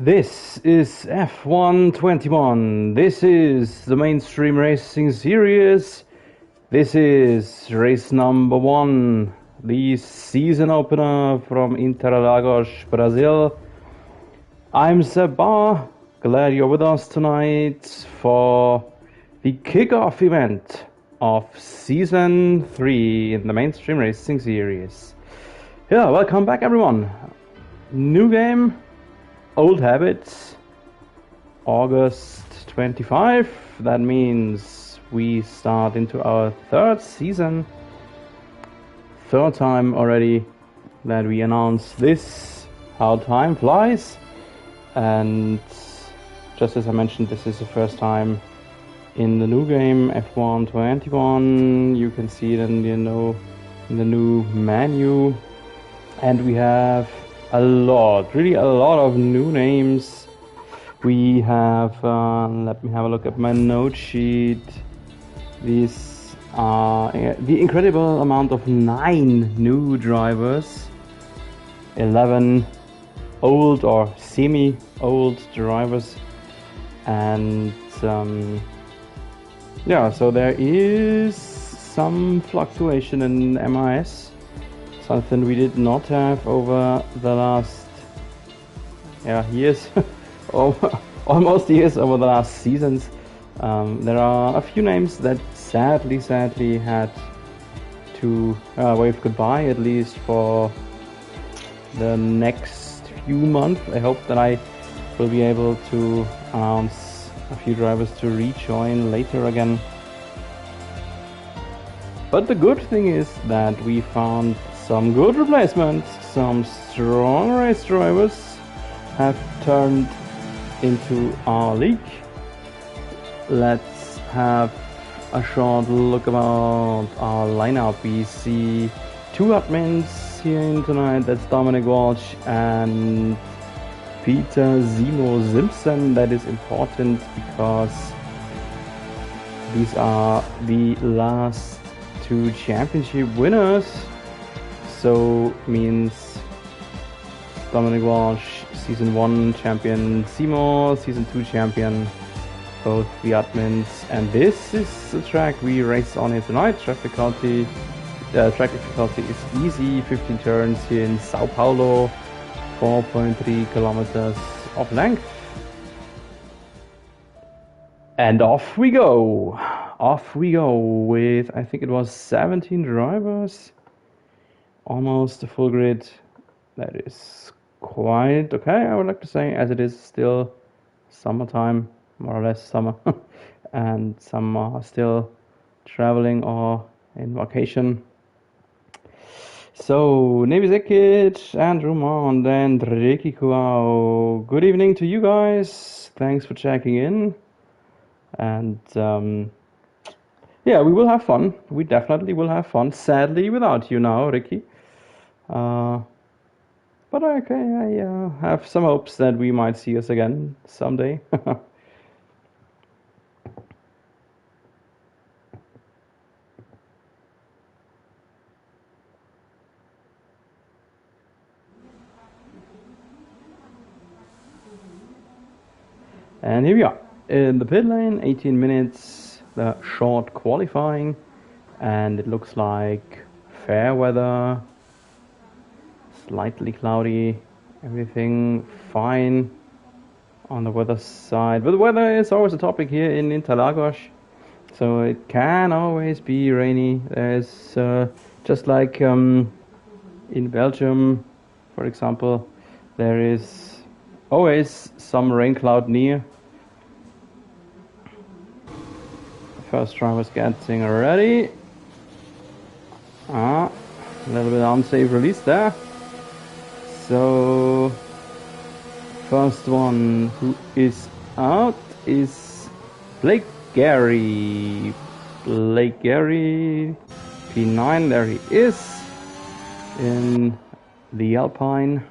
This is F121. This is the mainstream racing series. This is race number 1, the season opener from Interlagos, Brazil. I'm Seb Bar. Glad you're with us tonight for the kickoff event of season 3 in the mainstream racing series. Yeah, welcome back everyone. New game. Old habits, August 25. That means we start into our third season. Third time already that we announce this, how time flies. And just as I mentioned, this is the first time in the new game, F121. You can see it in the new menu. And we have really a lot of new names. We have, let me have a look at my note sheet. These are the incredible amount of 9 new drivers, 11 old or semi-old drivers, and yeah, so there is some fluctuation in MIS. Something we did not have over the last years, almost years, over the last seasons. There are a few names that sadly had to wave goodbye, at least for the next few months. I hope that I will be able to announce a few drivers to rejoin later again. But the good thing is that we found some good replacements. Some strong race drivers have turned into our league. Let's have a short look about our lineup. We see 2 admins here in tonight. That's Dominic Walsh and Peter Zemo Simpson. That is important because these are the last 2 championship winners. So means Dominic Walsh, season 1 champion, Zemo, season 2 champion, both the admins. And this is the track we race on here tonight. Track difficulty is easy, 15 turns here in Sao Paulo, 4.3 kilometers of length. And off we go. Off we go with, I think it was 17 drivers. Almost a full grid. That is quite okay, I would like to say, as it is still summertime, more or less summer. And some are still traveling or in vacation. So, Navy Zekic, Andrew Mond, and Ricky Kuao. Good evening to you guys. Thanks for checking in. And yeah, we will have fun. We definitely will have fun. Sadly, without you now, Ricky. But okay, I have some hopes that we might see us again someday. And here we are in the pit lane, 18 minutes, the short qualifying, and it looks like fair weather. Slightly cloudy, everything fine on the weather side. But the weather is always a topic here in Interlagos, so it can always be rainy. There's just like in Belgium, for example, there is always some rain cloud near. The first driver's getting ready. A little bit unsafe release there. So, first one who is out is Blake Gary. Blake Gary, P9, there he is in the Alpine.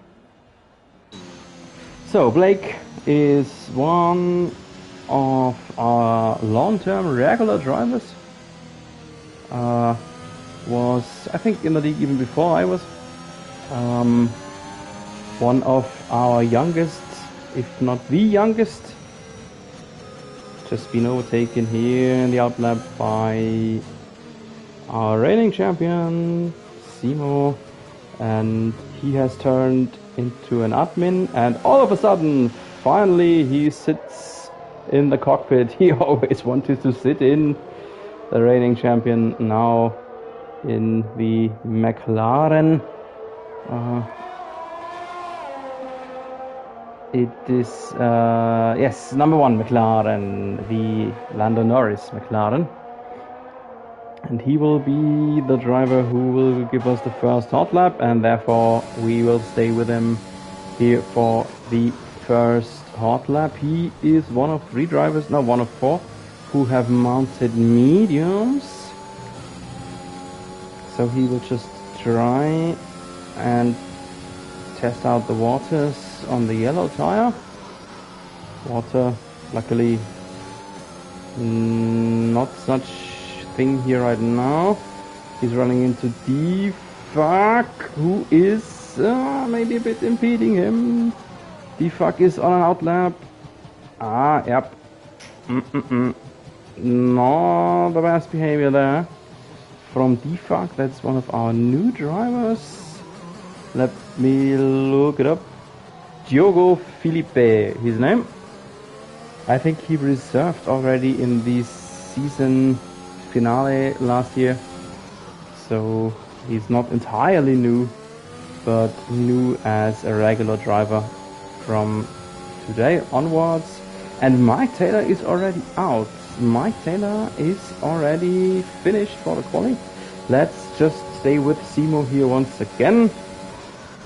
So, Blake is one of our long-term regular drivers. Was, I think, in the league even before I was. One of our youngest if not the youngest. Just been overtaken here in the outlap by our reigning champion, Simo, and he has turned into an admin, and all of a sudden, finally, he sits in the cockpit he always wanted to sit in. The reigning champion now in the McLaren. It is, yes, number 1 McLaren, the Lando Norris McLaren. And he will be the driver who will give us the first hot lap, and therefore we will stay with him here for the first hot lap. He is one of 3 drivers, no, one of 4, who have mounted mediums. So he will just try and test out the waters on the yellow tire. Water, luckily, not such thing here right now. He's running into D-Fuck, who is maybe a bit impeding him. D-Fuck is on an outlap. Yep. Not the best behavior there from D-Fuck. That's one of our new drivers. Let me look it up. Diogo Felipe, his name. I think he reserved already in the season finale last year. So he's not entirely new, but new as a regular driver from today onwards. And Mike Taylor is already out. Mike Taylor is already finished for the quali. Let's just stay with Simo here once again.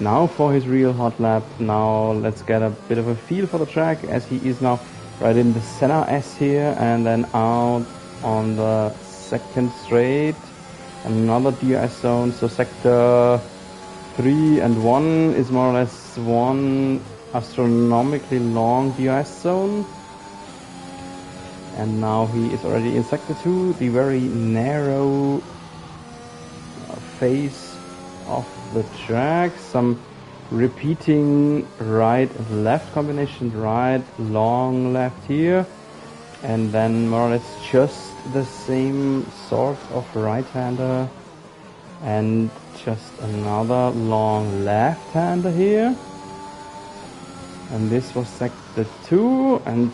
Now for his real hot lap. Now let's get a bit of a feel for the track, as he is now right in the center S here, and then out on the second straight. Another DRS zone, so sector 3 and 1 is more or less one astronomically long DRS zone. And now he is already in sector 2, the very narrow phase of the track. Some repeating right and left combination, right, long left here, and then more or less just the same sort of right-hander, and just another long left-hander here. And this was sector 2, and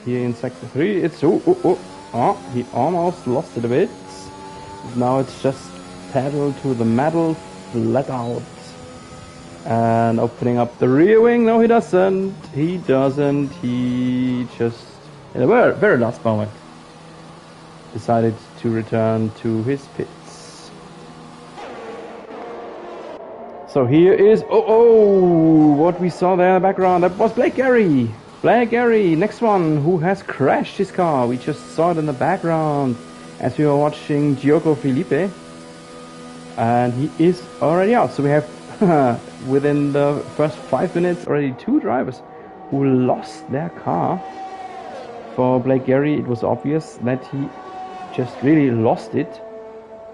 here in sector 3 it's he almost lost it a bit. Now it's just pedal to the metal, flat out, and opening up the rear wing. No, he doesn't. He just, in a very, very last moment, decided to return to his pits. So here is, what we saw there in the background, that was Blake Gary. Blake Gary, next one, who has crashed his car. We just saw it in the background as we were watching Diogo Felipe. And he is already out. So we have, within the first 5 minutes, already 2 drivers who lost their car. For Blake Gary, it was obvious that he just really lost it.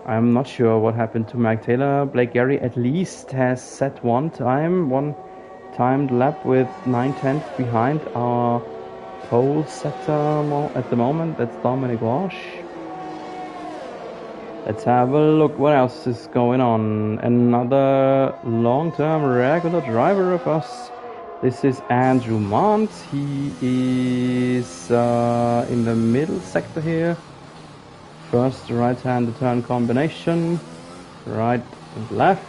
I'm not sure what happened to Mike Taylor. Blake Gary at least has set one timed lap with 9/10 behind our pole setter at the moment. That's Dominic Walsh. Let's have a look what else is going on. Another long-term regular driver of us. This is Andrew Mont. He is in the middle sector here. First right-hand turn combination, right and left,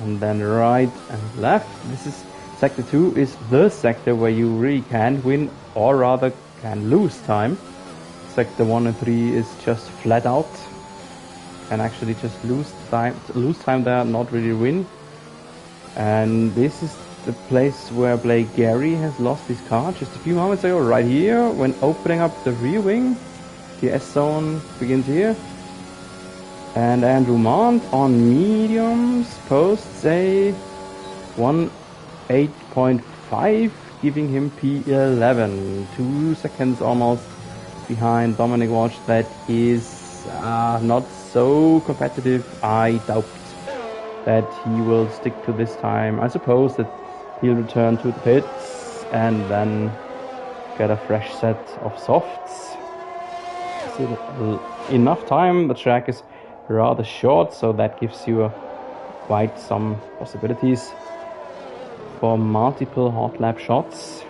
and then right and left. This is sector 2 is the sector where you really can win, or rather can lose time. Sector 1 and 3 is just flat out, and actually just lose time there, not really win. And this is the place where Blake Gary has lost his car just a few moments ago, right here, when opening up the rear wing. The S zone begins here. And Andrew Mont on mediums posts a 1:8.5, giving him P11. 2 seconds almost behind Dominic Walsh. That is not so competitive. I doubt that he will stick to this time. I suppose that He'll return to the pits and then get a fresh set of softs. Enough time. The track is rather short, so that gives you quite some possibilities for multiple hot lap shots.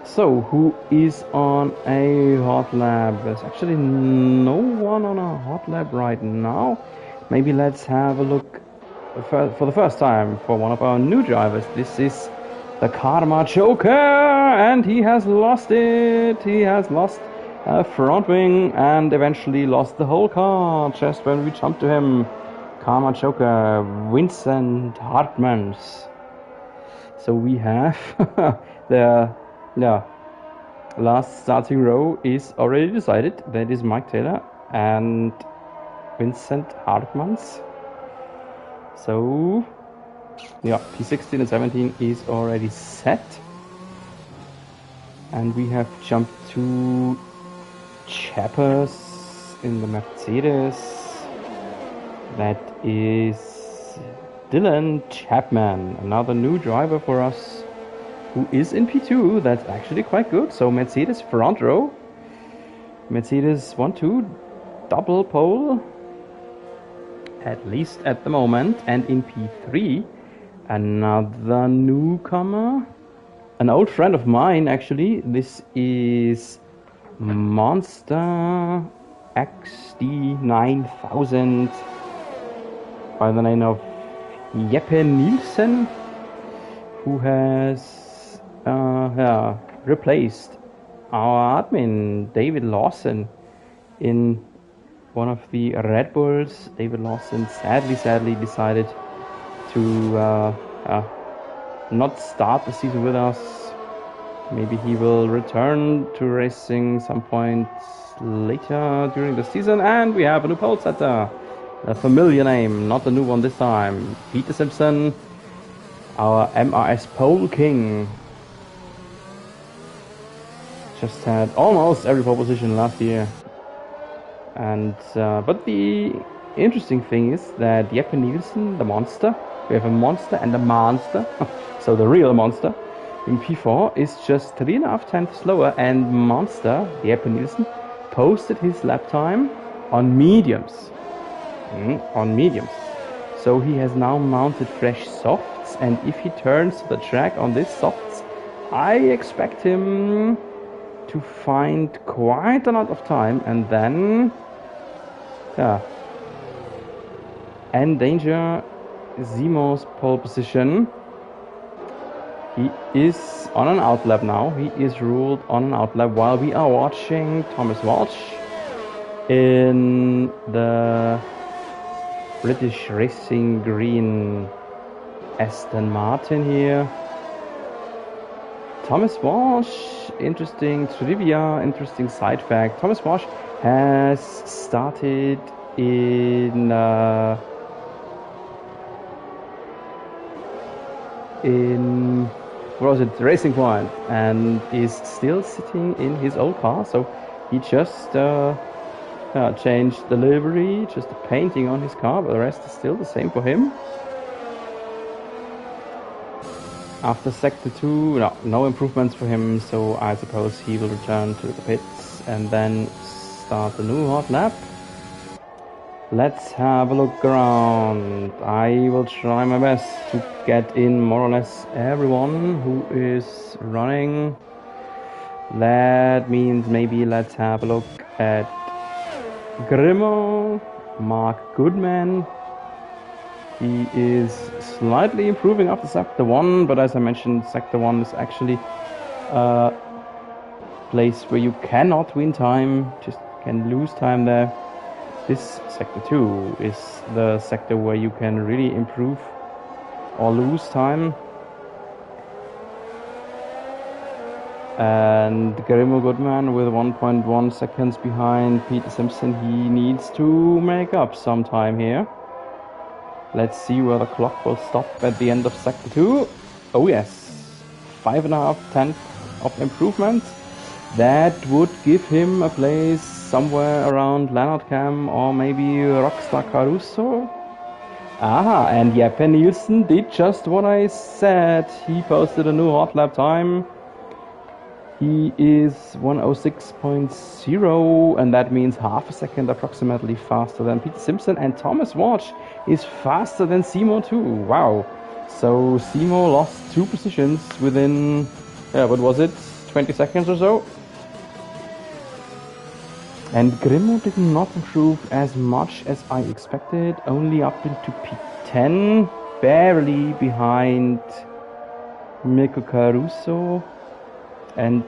So, who is on a hot lap? There's actually no one on a hot lap right now. Maybe let's have a look for the first time for one of our new drivers. This is the Karma Joker, and he has lost it. He has lost a front wing and eventually lost the whole car just when we jumped to him. Karma Joker, Vincent Hartmans. So we have the last starting row is already decided. That is Mike Taylor and Vincent Hartmans. So yeah, P16 and 17 is already set. And we have jumped to Chappers in the Mercedes. That is Dylan Chapman, another new driver for us, who is in P2. That's actually quite good. So Mercedes front row, Mercedes 1-2 double pole, at least at the moment. And in P3, another newcomer, an old friend of mine actually. This is Monster XD 9000 by the name of Jeppe Nielsen, who has replaced our admin David Lawson in one of the Red Bulls. David Lawson sadly decided to not start the season with us. Maybe he will return to racing some point later during the season. And we have a new pole setter, a familiar name, not a new one this time. Peter Simpson, our MRS pole king. Just had almost every pole position last year. And but the interesting thing is that Jeppe Nielsen, the monster, we have a monster and a monster, so the real monster, in P4 is just 3.5 tenths slower, and monster, Jeppe Nielsen, posted his lap time on mediums. So he has now mounted fresh softs, and if he turns the track on these softs, I expect him to find quite a lot of time and then endanger Zimo's pole position. He is on an outlap now. He is ruled on an outlap while we are watching Thomas Walsh in the British Racing Green Aston Martin here. Thomas Walsh, interesting trivia, interesting side fact. Thomas Walsh has started in Racing Point, and is still sitting in his old car. So he just changed the livery, just the painting on his car, but the rest is still the same for him. After Sector 2, no improvements for him, so I suppose he will return to the pits and then start a new hot lap. Let's have a look around. I will try my best to get in more or less everyone who is running. That means maybe let's have a look at Grimo, Mark Goodman. He is slightly improving after Sector 1, but as I mentioned, Sector 1 is actually a place where you cannot win time, just can lose time there. This Sector 2 is the sector where you can really improve or lose time. And Grimo Goodman with 1.1 seconds behind Peter Simpson, he needs to make up some time here. Let's see where the clock will stop at the end of Sector 2. Oh yes, 5.5 tenths of improvement. That would give him a place somewhere around Leonard Cam or maybe Rockstar Caruso. Aha, and Jeppe Nielsen did just what I said. He posted a new hot lap time. He is 106.0, and that means half a second approximately faster than Peter Simpson, and Thomas Walsh is faster than Simo too. Wow. So Simo lost 2 positions within, what was it, 20 seconds or so? And Grimmo did not improve as much as I expected, only up into P10, barely behind Mirko Caruso, and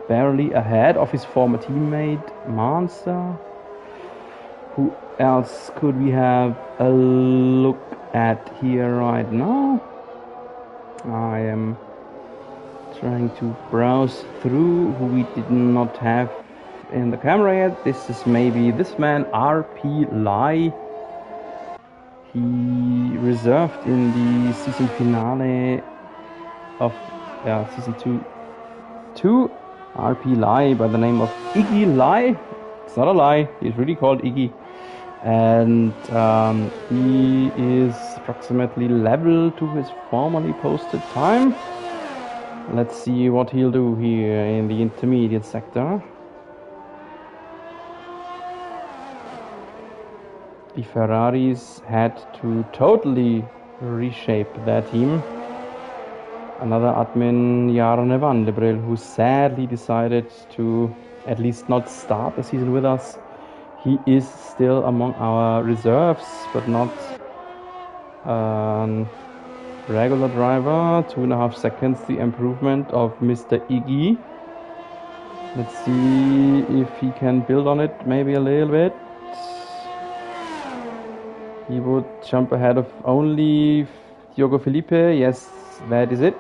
barely ahead of his former teammate Monster. Who else could we have a look at here right now? I am trying to browse through who we did not have in the camera yet. This is maybe this man, RP Lai. He reserved in the season finale of season 2. RP Lai by the name of Iggy Lai. It's not a lie, he's really called Iggy. And he is approximately level to his formerly posted time. Let's see what he'll do here in the intermediate sector. The Ferraris had to totally reshape their team. Another admin, Jarne Vandebril, who sadly decided to at least not start the season with us. He is still among our reserves, but not a regular driver. 2.5 seconds, the improvement of Mr. Iggy. Let's see if he can build on it maybe a little bit. He would jump ahead of only Diogo Felipe. Yes, that is it.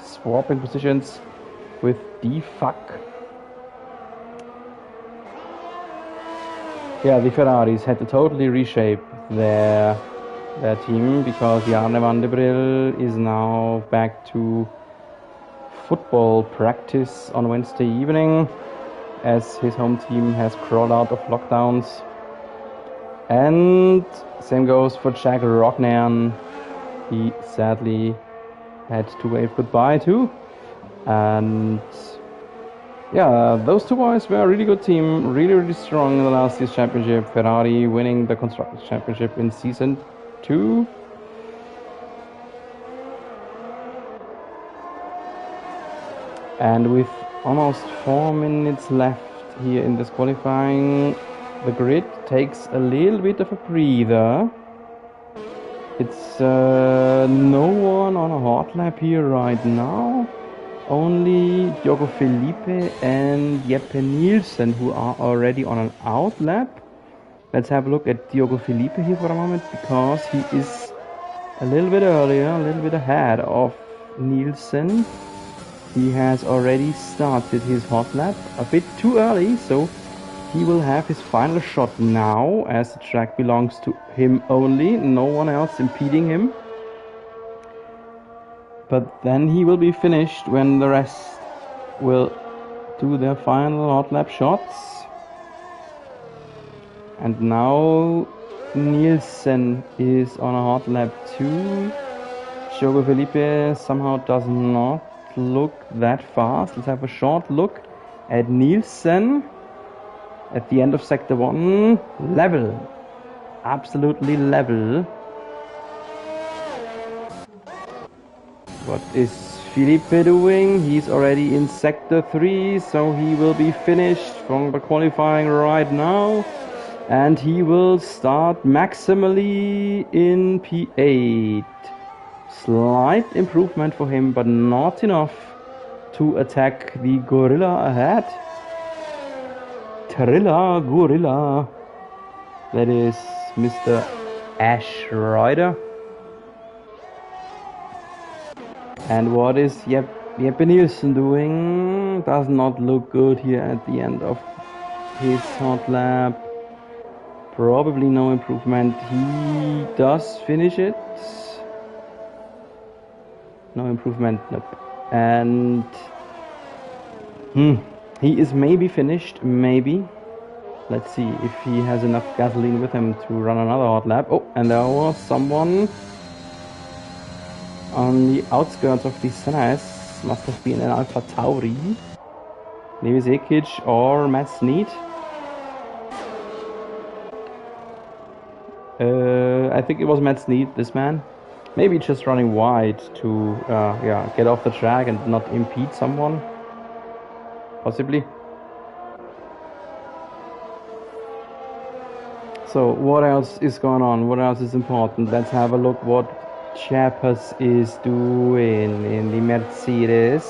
Swapping positions with D-Fuck. Yeah, the Ferraris had to totally reshape their team because Jarne Vandebril is now back to football practice on Wednesday evening as his home team has crawled out of lockdowns. And same goes for Jack Rocknairn. He sadly had to wave goodbye too. And yeah, those two boys were a really good team, really strong in the last year's championship. Ferrari winning the Constructors' Championship in Season 2. And with almost 4 minutes left here in this qualifying, the grid takes a little bit of a breather. It's no one on a hot lap here right now. Only Diogo Felipe and Jeppe Nielsen who are already on an out lap. Let's have a look at Diogo Felipe here for a moment, because he is a little bit earlier, a little bit ahead of Nielsen. He has already started his hot lap a bit too early, so he will have his final shot now, as the track belongs to him only, no one else impeding him. But then he will be finished when the rest will do their final hot lap shots. And now Nielsen is on a hot lap too. Diogo Felipe somehow does not look that fast. Let's have a short look at Nielsen at the end of sector 1. Level, absolutely level. What is Felipe doing? He's already in sector 3, so he will be finished from the qualifying right now, and he will start maximally in P8. Slight improvement for him, but not enough to attack the gorilla ahead. Gorilla. That is Mr. Ash Rider. And what is Jeppe Nielsen doing? Does not look good here at the end of his hot lap. Probably no improvement. He does finish it. No improvement, nope. And he is maybe finished, maybe. Let's see if he has enough gasoline with him to run another hot lap. Oh, and there was someone on the outskirts of the Senais. Must have been an Alpha Tauri. Maybe Zekic or Matt Snead. I think it was Matt Snead, this man. Maybe just running wide to get off the track and not impede someone. Possibly. So what else is going on? What else is important? Let's have a look what Chiapas is doing in the Mercedes.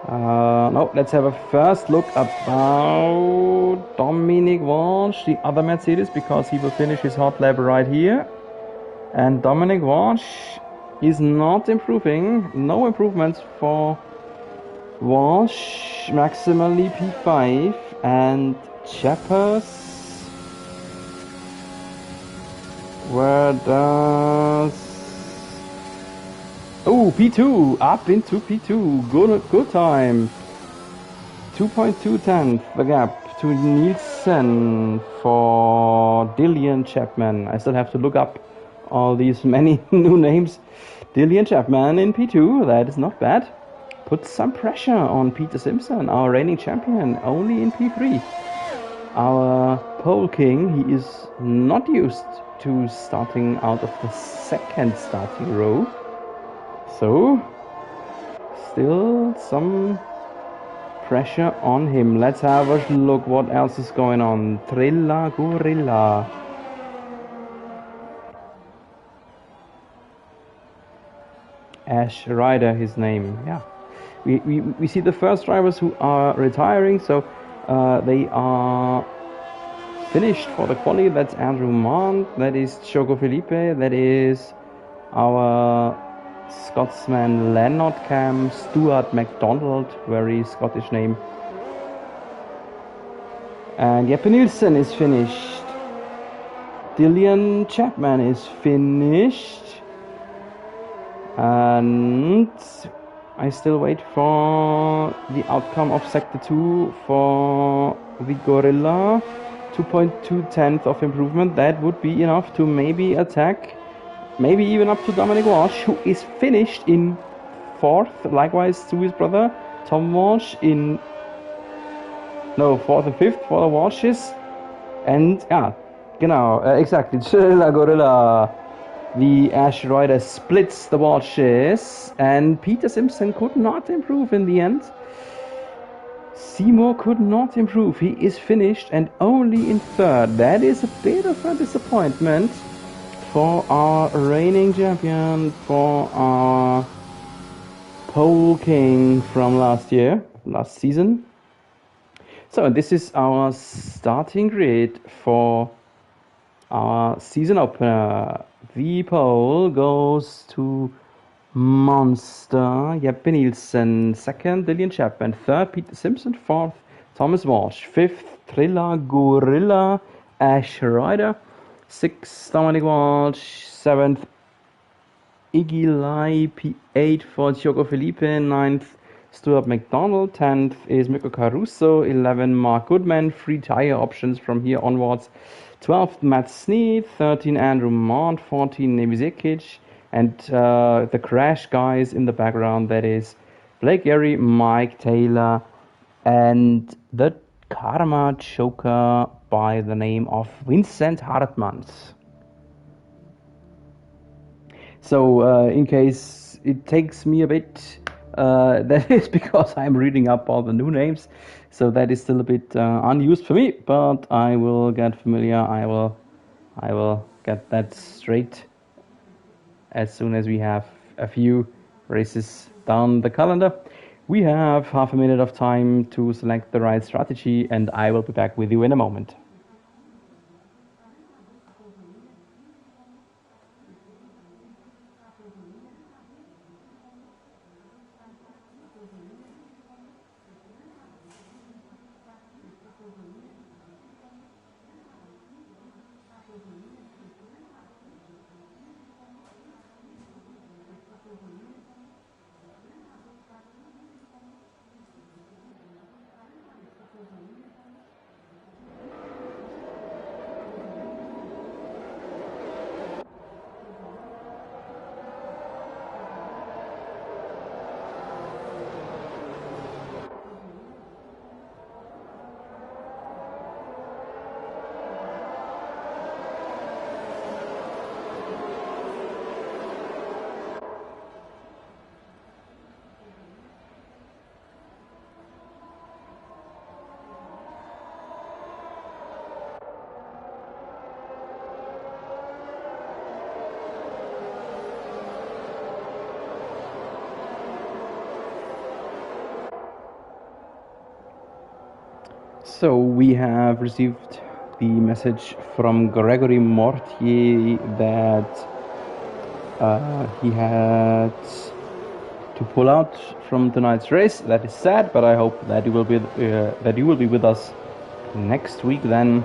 No, let's have a first look about Dominic Walsh, the other Mercedes, because he will finish his hot lap right here. And Dominic Walsh is not improving. No improvements for Walsh. Maximally P5. And Chiapas, where does... Oh, P2, up into P2, good time. 2.2 the gap to Nielsen for Dillian Chapman. I still have to look up all these many new names. Dillian Chapman in P2, that is not bad. Put some pressure on Peter Simpson, our reigning champion, only in P3. Our pole king, he is not used to starting out of the second starting row. So, still some pressure on him. Let's have a look what else is going on. Trilla Gorilla. Ash Ryder, his name. Yeah. We see the first drivers who are retiring, so they are finished for the quali. That's Andrew Mont, that is Choco Felipe, that is our Scotsman Leonard Cam, Stuart MacDonald, very Scottish name. And Jeppe Nielsen is finished. Dillian Chapman is finished. And I still wait for the outcome of Sector 2 for the Gorilla. 2.2 of improvement. That would be enough to maybe attack, maybe even up to Dominic Walsh, who is finished in 4th. Likewise to his brother Tom Walsh in 4th and 5th for the Walshes. And genau, exactly. Gorilla. The Ash Rider splits the Walshes, and Peter Simpson could not improve in the end. Seymour could not improve. He is finished and only in 3rd. That is a bit of a disappointment for our reigning champion, for our pole king from last season. So this is our starting grid for our season opener. The pole goes to Monster, Jeppe Nielsen. 2nd, Dillian Chapman. 3rd, Peter Simpson. 4th, Thomas Walsh. 5th, Trilla Gorilla, Ash Ryder. 6th, Dominic Walsh. 7th, Iggy Lai. P8 for Choco Felipe. 9th, Stuart MacDonald. 10th is Mikko Caruso. 11, Mark Goodman. 3 tire options from here onwards. 12th, Matt Snead. 13, Andrew Mont. 14, Nebi Zekic. And the crash guys in the background, that is Blake Gary, Mike Taylor, and the Karma Joker by the name of Vincent Hartmans. So in case it takes me a bit, that is because I'm reading up all the new names. So that is still a bit unused for me, but I will get familiar. I will get that straight as soon as we have a few races down the calendar. We have half a minute of time to select the right strategy, and I will be back with you in a moment. So we have received the message from Gregory Mortier that he had to pull out from tonight's race. That is sad, but I hope that you will be with us next week then.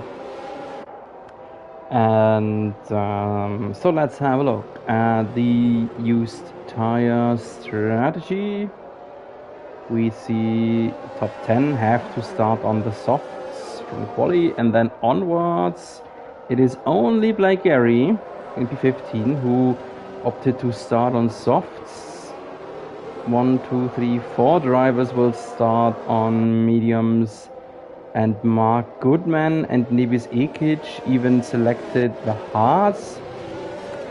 And so let's have a look at the used tire strategy. We see top 10 have to start on the softs from quali, and then onwards it is only Blake Gary in P15 who opted to start on softs. 1, 2, 3, 4 drivers will start on mediums, and Mark Goodman and Nebis Ekic even selected the hards.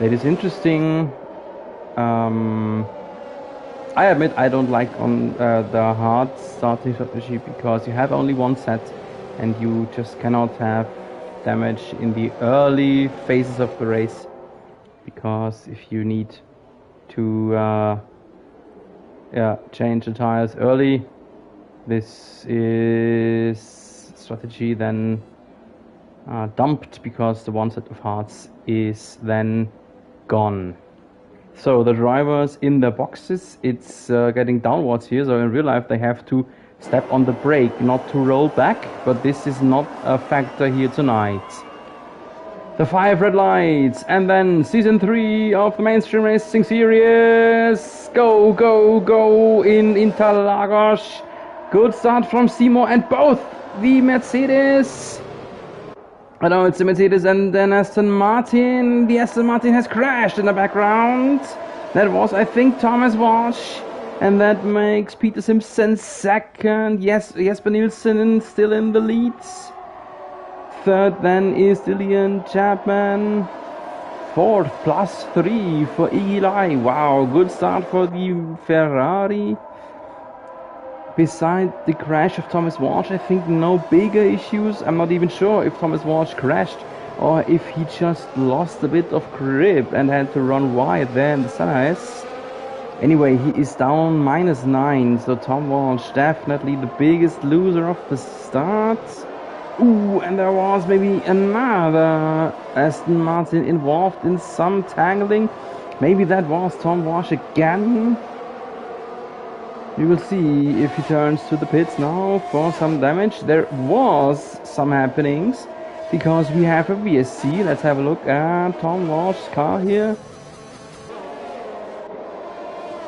That is interesting. I admit I don't like on the hard starting strategy because you have only one set and you just cannot have damage in the early phases of the race, because if you need to change the tires early, this is strategy then dumped because the one set of hards is then gone. So the drivers in the boxes, it's getting downwards here, so in real life they have to step on the brake, not to roll back, but this is not a factor here tonight. The 5 red lights, and then season 3 of the Mainstream Racing Series. Go, go, go in Interlagos. Good start from Seymour and both the Mercedes. I know it's the Mercedes and then Aston Martin. The Aston Martin has crashed in the background. That was, I think, Thomas Walsh. And that makes Peter Simpson second. Yes, Jesper Nielsen still in the leads. Third then is Dillian Chapman. Fourth, +3 for Iggy Lai. Wow, good start for the Ferrari. Beside the crash of Thomas Walsh, I think no bigger issues. I'm not even sure if Thomas Walsh crashed or if he just lost a bit of grip and had to run wide there in the size. Anyway, he is down -9, so Tom Walsh definitely the biggest loser of the start. Ooh, and there was maybe another Aston Martin involved in some tangling. Maybe that was Tom Walsh again. We will see if he turns to the pits now for some damage. There was some happenings because we have a VSC. Let's have a look at Tom Walsh's car here.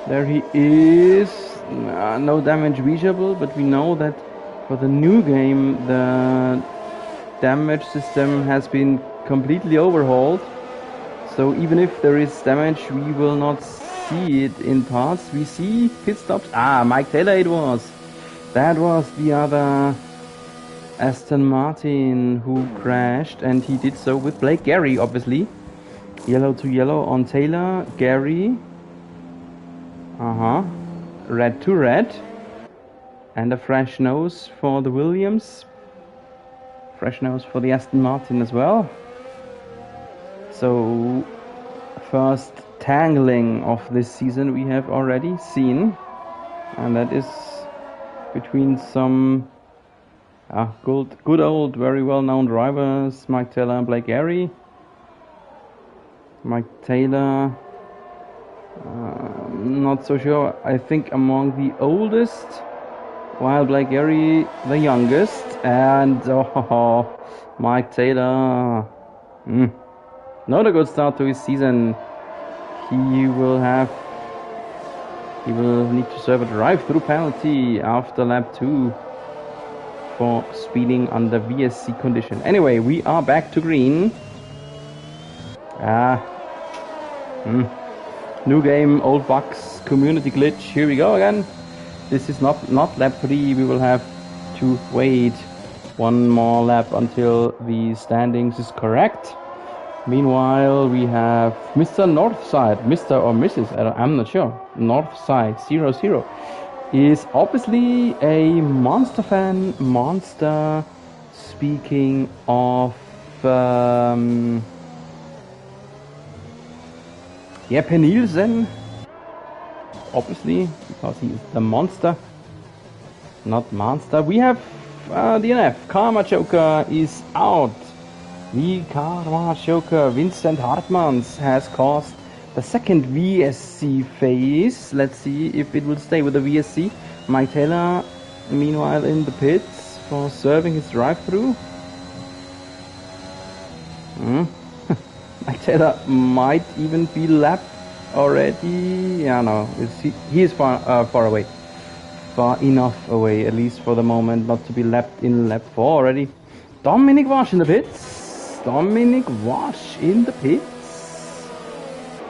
There he is. No damage visible, but we know that for the new game the damage system has been completely overhauled. So even if there is damage, we will not see it in parts. We see pit stops. Mike Taylor it was. That was the other Aston Martin who crashed, and he did so with Blake Gary, obviously. Yellow to yellow on Taylor, Gary. Red to red. And a fresh nose for the Williams. Fresh nose for the Aston Martin as well. So, first tangling of this season we have already seen, and that is between some good old, very well-known drivers, Mike Taylor and Blake Gary. Mike Taylor, not so sure, I think among the oldest, while Blake Gary the youngest, and Mike Taylor, not a good start to his season. He will need to serve a drive-through penalty after lap 2 for speeding under VSC condition. Anyway, we are back to green. New game, old bugs, community glitch. Here we go again. This is not lap 3. We will have to wait one more lap until the standings is correct. Meanwhile, we have Mr. Northside, Mr. or Mrs. I'm not sure. Northside 00 is obviously a Monster fan. Monster. Speaking of Jeppe Nielsen, obviously, because he is the monster, not monster. We have DNF. Karma Joker is out. The Karma Joker, Vincent Hartmans, has caused the second VSC phase. Let's see if it will stay with the VSC. Mike Taylor, meanwhile, in the pits for serving his drive-through. Mike Taylor might even be lapped already. Yeah, no, he is far away. Far enough away, at least for the moment, not to be lapped in lap 4 already. Dominic Wash in the pits. Dominic Wash in the pits.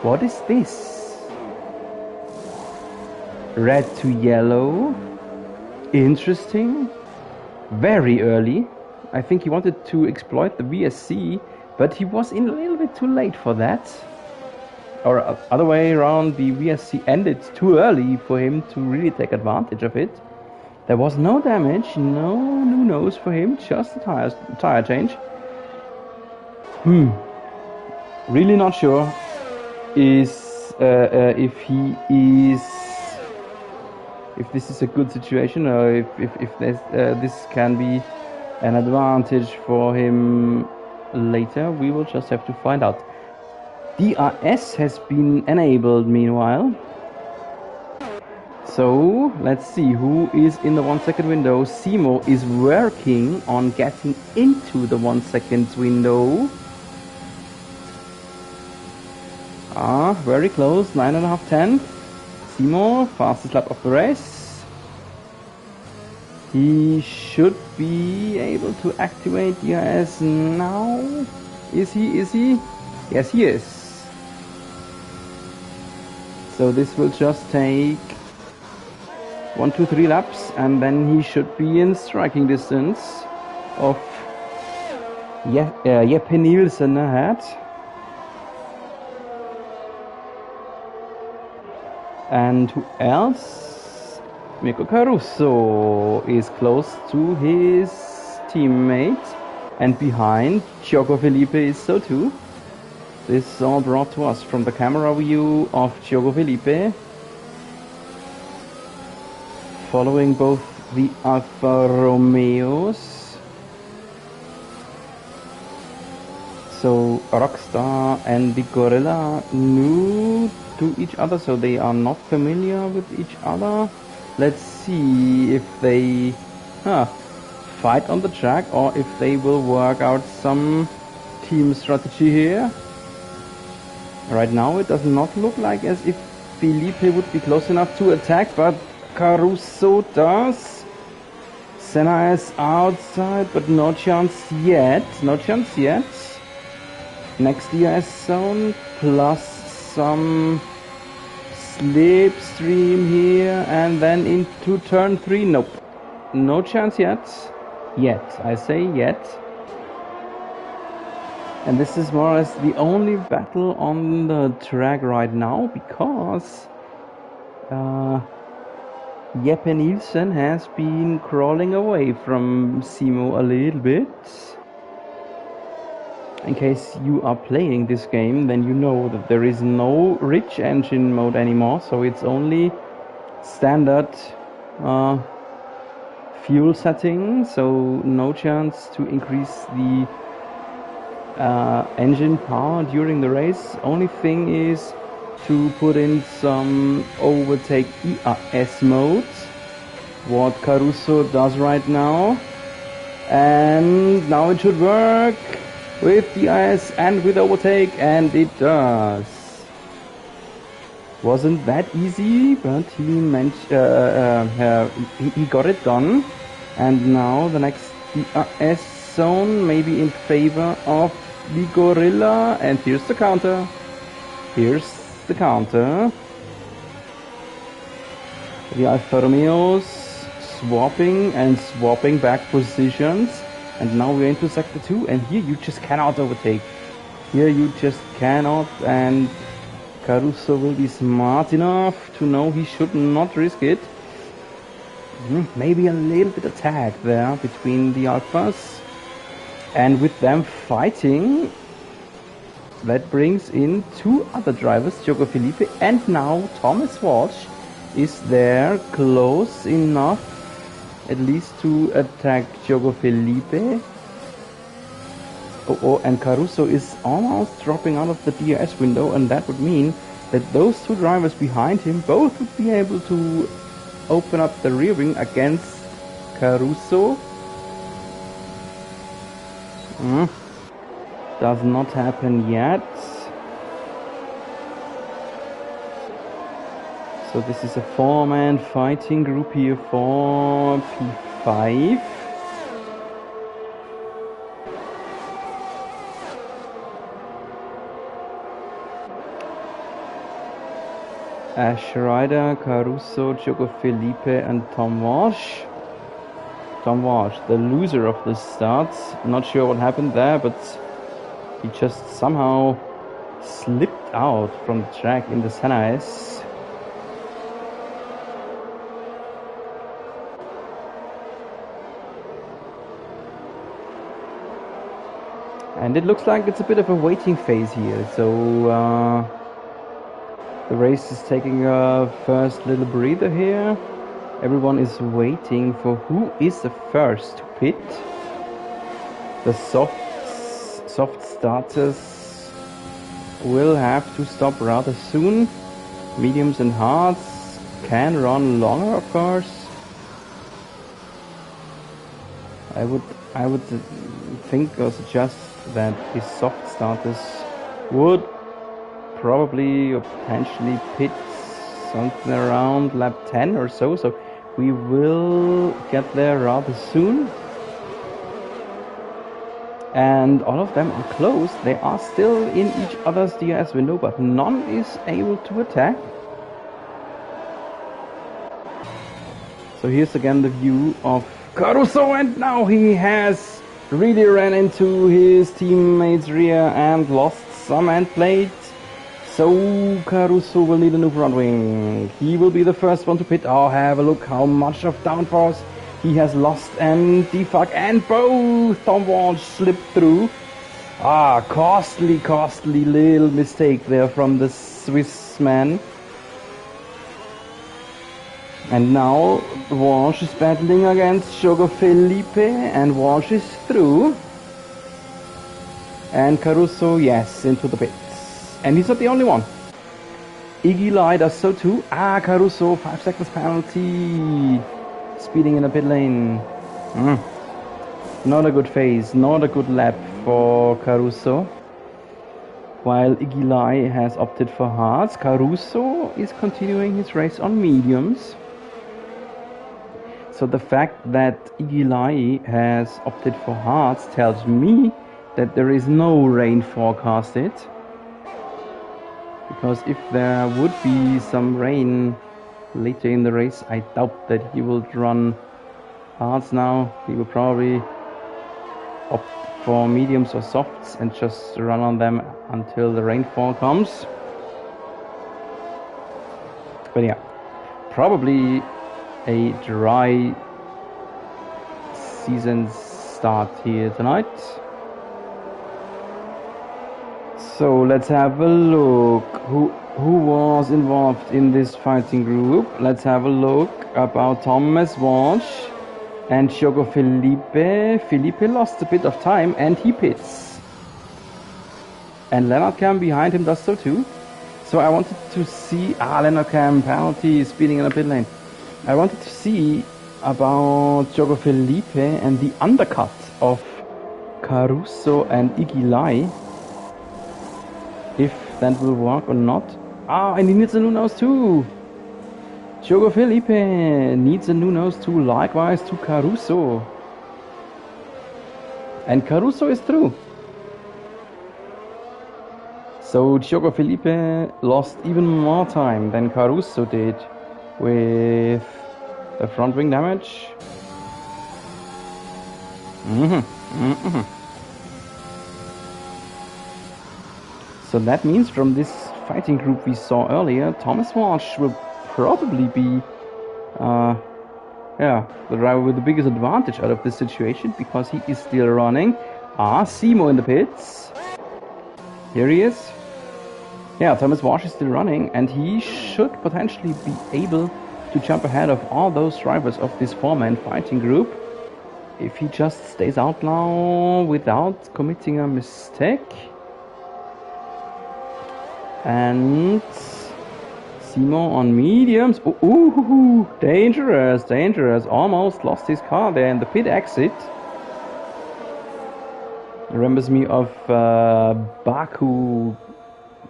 What is this? Red to yellow. Interesting. Very early. I think he wanted to exploit the VSC, but he was in a little bit too late for that. Or other way around, the VSC ended too early for him to really take advantage of it. There was no damage, no new nose for him, just a tire change. Really not sure if this is a good situation, or if this can be an advantage for him later. We will just have to find out. DRS has been enabled meanwhile. So let's see who is in the 1 second window. Simo is working on getting into the 1 second window. Very close, 9.5 tenths. Simo, fastest lap of the race. He should be able to activate DRS now. Is he? Yes, he is. So this will just take 1, 2, 3 laps, and then he should be in striking distance of Jeppe Nielsen ahead. And who else? Mirko Caruso is close to his teammate, and behind Diogo Felipe is so too. This is all brought to us from the camera view of Diogo Felipe, following both the Alfa Romeos. So Rockstar and the Gorilla new to each other, so they are not familiar with each other. Let's see if they fight on the track, or if they will work out some team strategy here. Right now it does not look like as if Felipe would be close enough to attack, but Caruso does. Senna is outside, but no chance yet. No chance yet. Next DRS zone, plus some slipstream here, and then into turn 3. Nope. No chance yet. Yet. I say yet. And this is more or less the only battle on the track right now, because Jeppe Nielsen has been crawling away from Simo a little bit. In case you are playing this game, then you know that there is no rich engine mode anymore, so it's only standard fuel setting, so no chance to increase the engine power during the race. Only thing is to put in some overtake ERS mode, what Caruso does right now, and now it should work with DRS and with overtake, and it does. Wasn't that easy, but he got it done. And now the next DRS zone, maybe in favor of the Gorilla, and here's the counter. Here's the counter. The Alfa Romeos swapping back positions, and now we're into sector 2, and here you just cannot overtake. Here you just cannot, and Caruso will be smart enough to know he should not risk it. Maybe a little bit of tag there between the Alphas, and with them fighting, that brings in 2 other drivers, Diogo Felipe and now Thomas Walsh is there close enough at least to attack Diogo Felipe. Oh, and Caruso is almost dropping out of the DRS window, and that would mean that those two drivers behind him both would be able to open up the rear wing against Caruso. Does not happen yet. So this is a 4-man fighting group here for P5. Ash Ryder, Caruso, Diogo Felipe and Tom Walsh. Tom Walsh, the loser of the start. Not sure what happened there, but he just somehow slipped out from the track in the Senna S. And it looks like it's a bit of a waiting phase here, so the race is taking a first little breather here. Everyone is waiting for who is the first to pit. The soft starters will have to stop rather soon. Mediums and hards can run longer, of course. I would think or suggest that the soft starters would probably or potentially pit something around lap 10 or so. So we will get there rather soon. And all of them are close. They are still in each other's DRS window, but none is able to attack. So here's again the view of Caruso, and now he has really ran into his teammate's rear and lost some end plate. So Caruso will need a new front wing. He will be the first one to pit. Oh, have a look how much of downforce he has lost, and defog, and both Tom Walsh slipped through. Costly little mistake there from the Swiss man. And now Walsh is battling against Diogo Felipe, and Walsh is through. And Caruso, yes, into the pits. And he's not the only one. Iggy Lai does so too. Caruso, 5 seconds penalty. Speeding in the pit lane. Not a good phase, not a good lap for Caruso. While Iggy Lai has opted for hards, Caruso is continuing his race on mediums. So the fact that Iggy Lai has opted for hards tells me that there is no rain forecasted. Because if there would be some rain later in the race, I doubt that he will run hards now. He will probably opt for mediums or softs and just run on them until the rainfall comes. But yeah, probably a dry season start here tonight. So let's have a look who was involved in this fighting group. Let's have a look about Thomas Walsh and Diogo Felipe. Felipe lost a bit of time and he pits. And Lennart Cam behind him does so too. So I wanted to see Lennart Cam penalty speeding in a pit lane. I wanted to see about Diogo Felipe and the undercut of Caruso and Iggy Lai. If that will work or not. And he needs a new nose too. Diogo Felipe needs a new nose too, likewise to Caruso. And Caruso is through. So Diogo Felipe lost even more time than Caruso did with the front wing damage. So that means from this fighting group we saw earlier, Thomas Walsh will probably be the driver with the biggest advantage out of this situation, because he is still running. Simo in the pits. Here he is. Yeah, Thomas Walsh is still running, and he should potentially be able to jump ahead of all those drivers of this four-man fighting group. If he just stays out now without committing a mistake. And Simo on mediums. Ooh, dangerous, dangerous. Almost lost his car there in the pit exit. Remembers me of Baku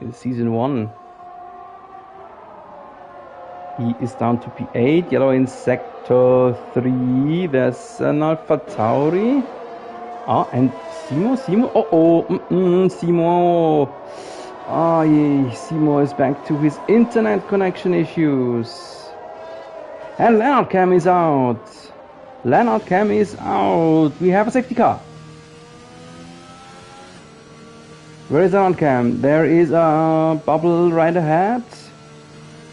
in season 1. He is down to P8, yellow in sector 3. There's an Alpha Tauri. Ah, and Simo. Simo. Ah, yeah, Simo is back to his internet connection issues. And Leonard Cam is out. Leonard Cam is out. We have a safety car. Where is Leonard Cam? There is a bubble right ahead.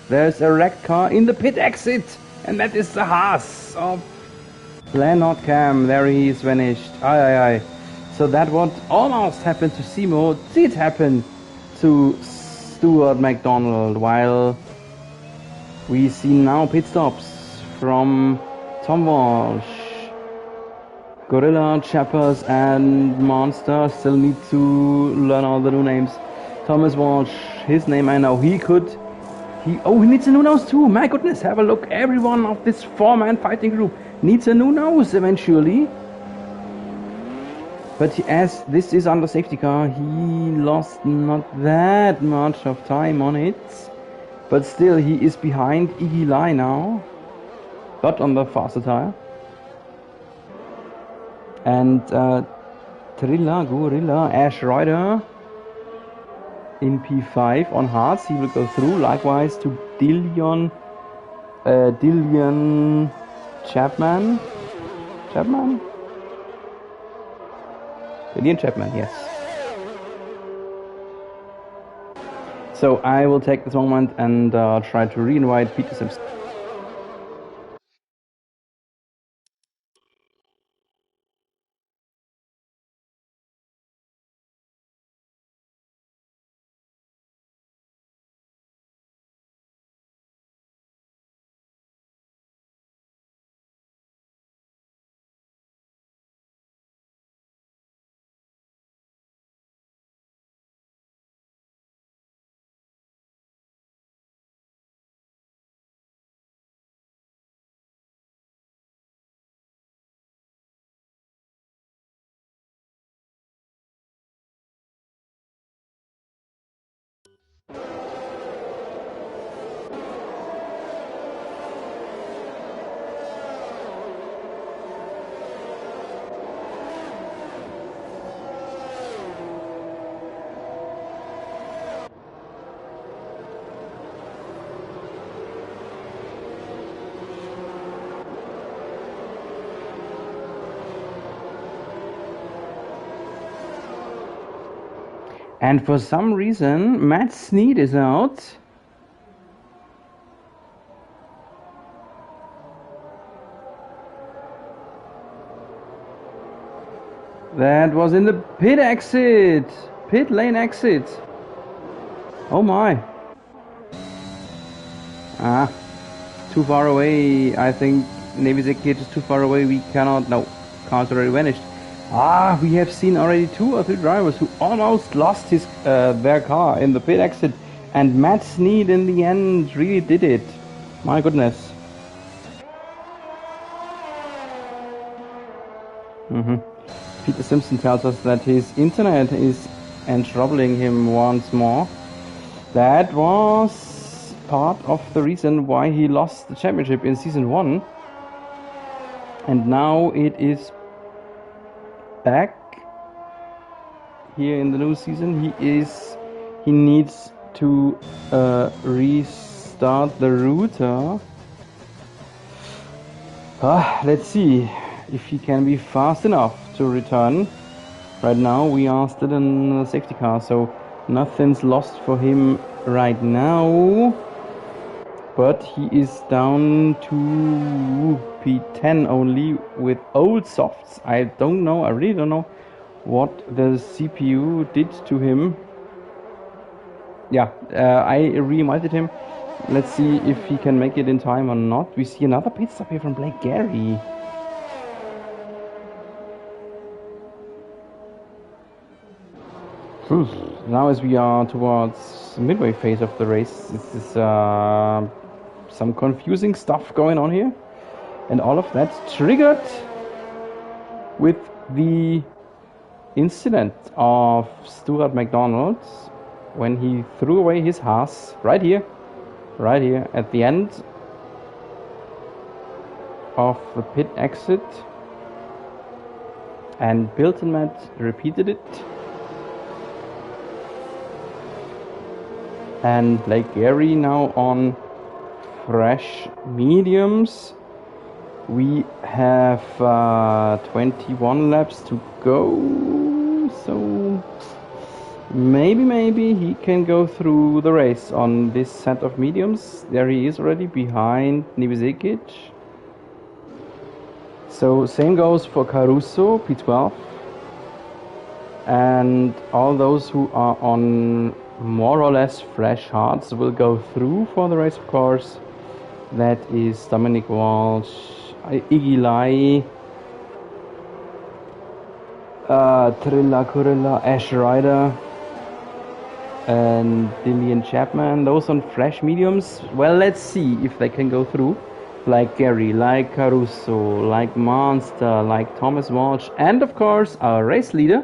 There's a wrecked car in the pit exit. And that is the Haas of Leonard Cam. There he is vanished. Aye. So that what almost happened to Simo did happen to Stuart McDonald, while we see now pit stops from Tom Walsh. Gorilla, Chappers and Monster still need to learn all the new names. Thomas Walsh, his name I know. He needs a new nose too. My goodness, have a look. Everyone of this four-man fighting group needs a new nose eventually. But as this is under safety car, he lost not that much of time on it. But still, he is behind Iggy Lai now, but on the faster tire. And Gorilla, Ash Rider in P5 on hards. He will go through. Likewise to Dillion Chapman. Dillion Chapman, yes. So I will take this moment and try to re-invite Peter Simpson. And for some reason, Matt Sneed is out. That was in the pit lane exit. Oh my. Ah, too far away. I think Navy Executive is too far away. We cannot, no, car's already vanished. Ah, we have seen already 2 or 3 drivers who almost lost their car in the pit exit, and Matt Sneed in the end really did it. My goodness. Peter Simpson tells us that his internet is troubling him once more. That was part of the reason why he lost the championship in season 1, and now it is back here in the new season. He needs to restart the router. Let's see if he can be fast enough to return. Right now we are still in the safety car, so nothing's lost for him right now. But he is down to P10 only with old softs. I really don't know what the CPU did to him. Yeah, I re-invited him Let's see if he can make it in time or not. We see another pit stop here from Blake Gary. Now as we are towards the midway phase of the race, this is some confusing stuff going on here. And all of that triggered with the incident of Stuart McDonald when he threw away his Haas right here at the end of the pit exit, and Bilton Matt repeated it, and Blake Gary now on fresh mediums. We have 21 laps to go, so maybe he can go through the race on this set of mediums. There he is already behind Nivisekic. So same goes for Caruso, P12, and all those who are on more or less fresh hards will go through for the race, of course. That is Dominic Walsh, Iggy Lai, Trilla Kurilla, Ash Ryder, and Dillian Chapman. Those on fresh mediums. Well, let's see if they can go through. Like Gary, like Caruso, like Monster, like Thomas Walsh, and of course our race leader,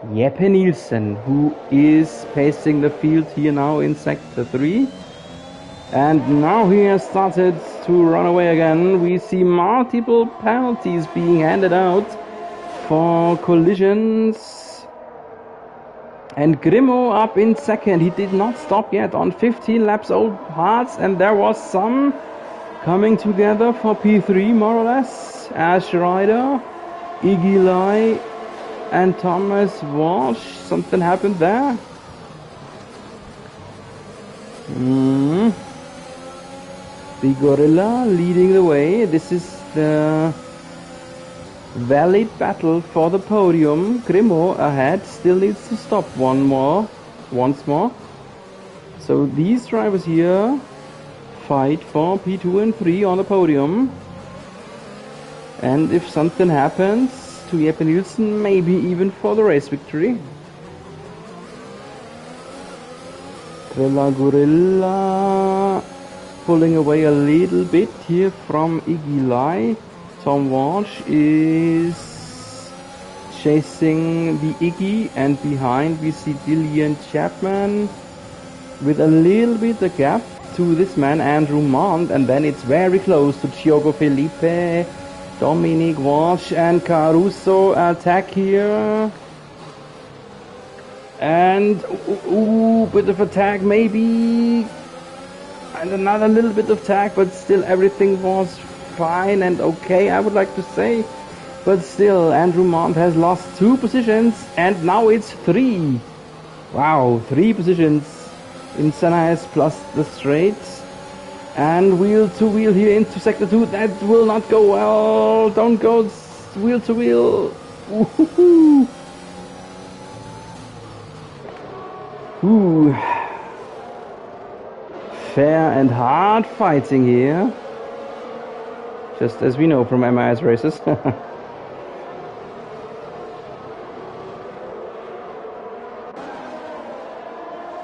Jeppe Nielsen, who is pacing the field here now in Sector 3. And now he has started to run away again. We see multiple penalties being handed out for collisions. And Grimo up in second. He did not stop yet on 15 laps old parts, and there was some coming together for P3 more or less. Ash Ryder, Iggy Lai, and Thomas Walsh. Something happened there. The Gorilla leading the way. This is the valid battle for the podium. Grimo ahead, still needs to stop once more. So these drivers here fight for P2 and 3 on the podium. And if something happens to Jeppe Nielsen, maybe even for the race victory. Trilla Gorilla pulling away a little bit here from Iggy Lai. Tom Walsh is chasing the Iggy, and behind we see Dillian Chapman with a little bit of gap to this man Andrew Mond, and then it's very close to Chiogo Felipe, Dominic Walsh and Caruso attack here. And bit of attack maybe, and another little bit of attack, but still everything was fine and okay, I would like to say. But still, Andrew Mond has lost 2 positions, and now it's 3. Wow, 3 positions in Sanaes plus the straights. And wheel to wheel here into sector 2. That will not go well. Don't go wheel to wheel. Ooh. Ooh. Fair and hard fighting here. Just as we know from MIS races.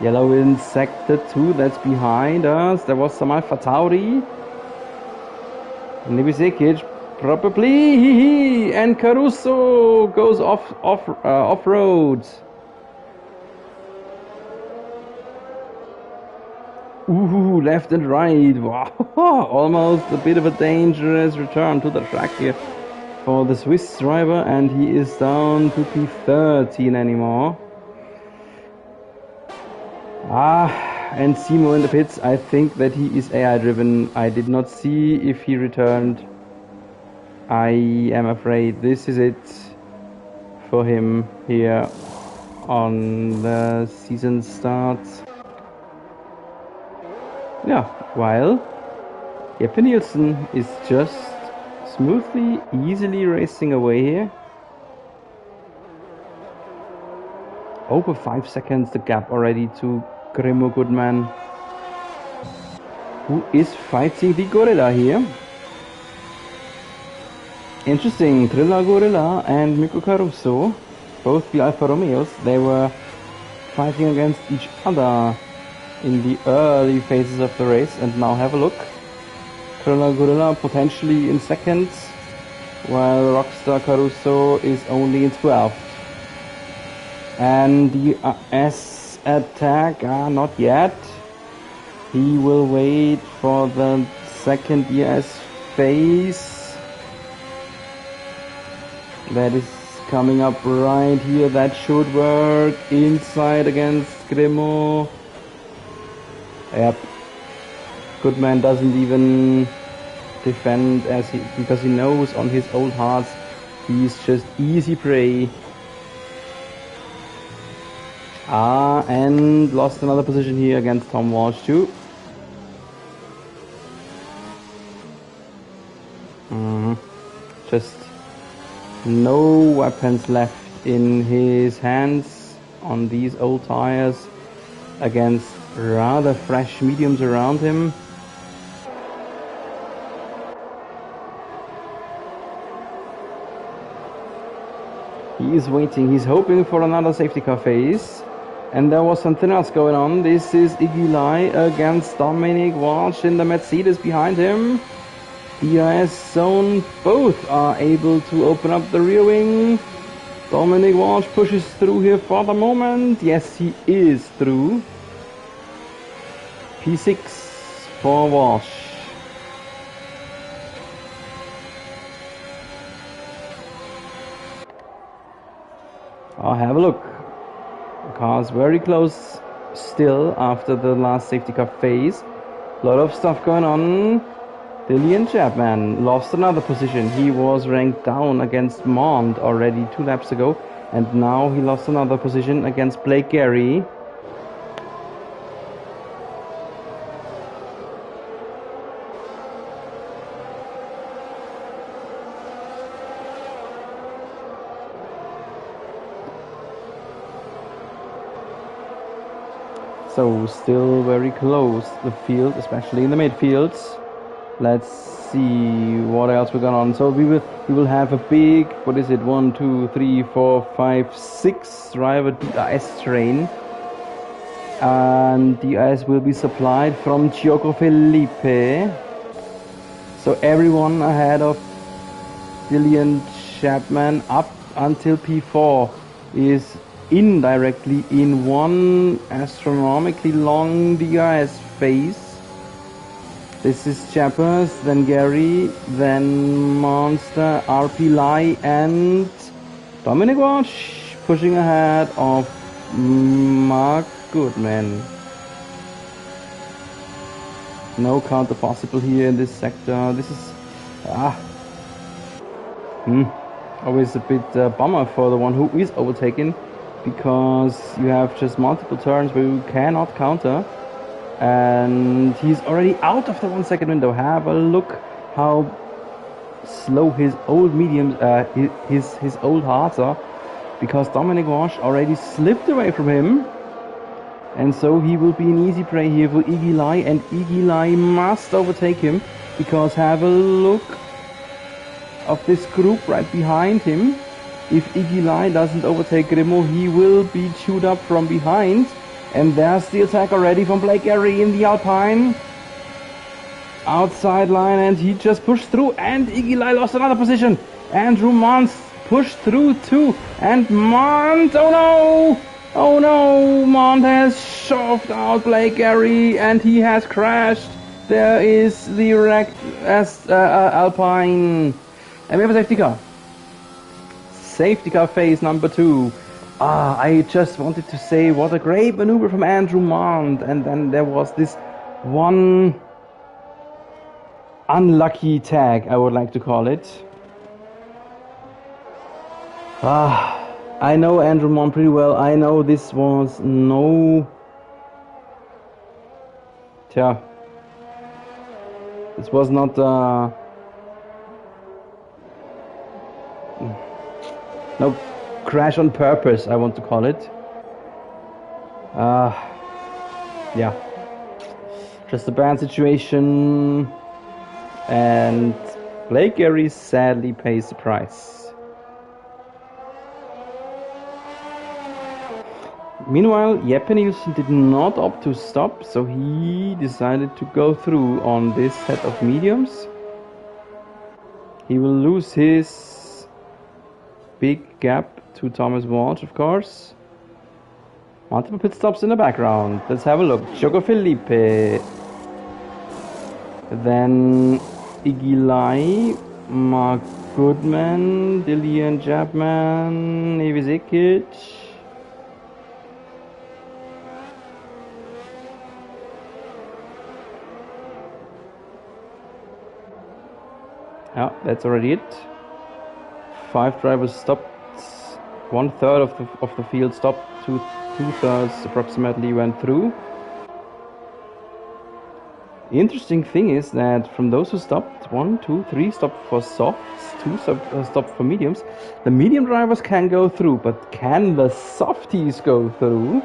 Yellow in sector 2, that's behind us. There was some Alpha Tauri. Nivisekic probably, and Caruso goes off road. Ooh, left and right. Wow, almost a bit of a dangerous return to the track here for the Swiss driver, and he is down to P13 anymore. And Simo in the pits. I think that he is AI driven. I did not see if he returned. I am afraid this is it for him here on the season start. Yeah, while Jeppe Nielsen is just smoothly, easily racing away here. Over 5 seconds the gap already to Grimo Goodman. who is fighting the gorilla here. Interesting, Trilla Gorilla and Mikko Caruso, both the Alfa Romeos, they were fighting against each other in the early phases of the race, and now have a look. Trilla Gorilla potentially in second, while Rockstar Caruso is only in 12th. And the S attack, not yet. He will wait for the second ES phase. That is coming up right here. That should work. Inside against Grimo. Yep. Goodman doesn't even defend because he knows on his old hearts he's just easy prey. And lost another position here against Tom Walsh too. Just no weapons left in his hands on these old tires against rather fresh mediums around him. He is waiting, he's hoping for another safety car phase. And there was something else going on. This is Iggy Lai against Dominic Walsh in the Mercedes behind him. DRS zone, both are able to open up the rear wing. Dominic Walsh pushes through here for the moment. Yes, he is through. P6 for Walsh. I'll have a look. The car's very close still after the last safety car phase. A lot of stuff going on. Dylan Chapman lost another position. He was ranked down against Mond already 2 laps ago, and now he lost another position against Blake Gary. So still very close, the field, especially in the midfields. Let's see what else we're going on. So we will have a big, what is it, 1, 2, 3, 4, 5, 6 driver DRS train. And DRS will be supplied from Gioco Felipe. So everyone ahead of Dylan Chapman up until P4 is indirectly in one astronomically long DRS phase. This is Chappers, then Gary, then Monster, RP Lai, and Dominic Walsh pushing ahead of Mark Goodman. No counter possible here in this sector. This is always a bit bummer for the one who is overtaken, because you have just multiple turns where you cannot counter. And he's already out of the 1 second window. Have a look how slow his old mediums, his old hearts are, because Dominic Walsh already slipped away from him, and so he will be an easy prey here for Iggy Lai, and Iggy Lai must overtake him, because have a look of this group right behind him. If Iggy Lai doesn't overtake Grimo, he will be chewed up from behind. And there's the attack already from Blake Gary in the Alpine. Outside line, and he just pushed through, and Iggy Lai lost another position. Andrew Mons pushed through too, and Mont, oh no, Mont has shoved out Blake Gary, and he has crashed. There is the wrecked Alpine. And we have a safety car. Safety car phase number 2. I just wanted to say what a great maneuver from Andrew Mond, and then there was this one unlucky tag, I would like to call it. I know Andrew Mond pretty well. I know this was this was not no crash on purpose, I want to call it. Yeah. Just a bad situation, and Blake Gary sadly pays the price. Meanwhile, Jeppe Nielsen did not opt to stop, so he decided to go through on this set of mediums. He will lose his big gap to Thomas Walsh, of course. Multiple pit stops in the background. Let's have a look. Choco Felipe. Then Iggy Lai, Mark Goodman, Dillian Chapman, Nevi Zikic. Yeah, that's already it. 5 drivers stopped. 1/3 of the field stopped. 2/3 approximately went through. The interesting thing is that from those who stopped, 1, 2, 3 stopped for softs, 2 stopped for mediums. The medium drivers can go through, but can the softies go through?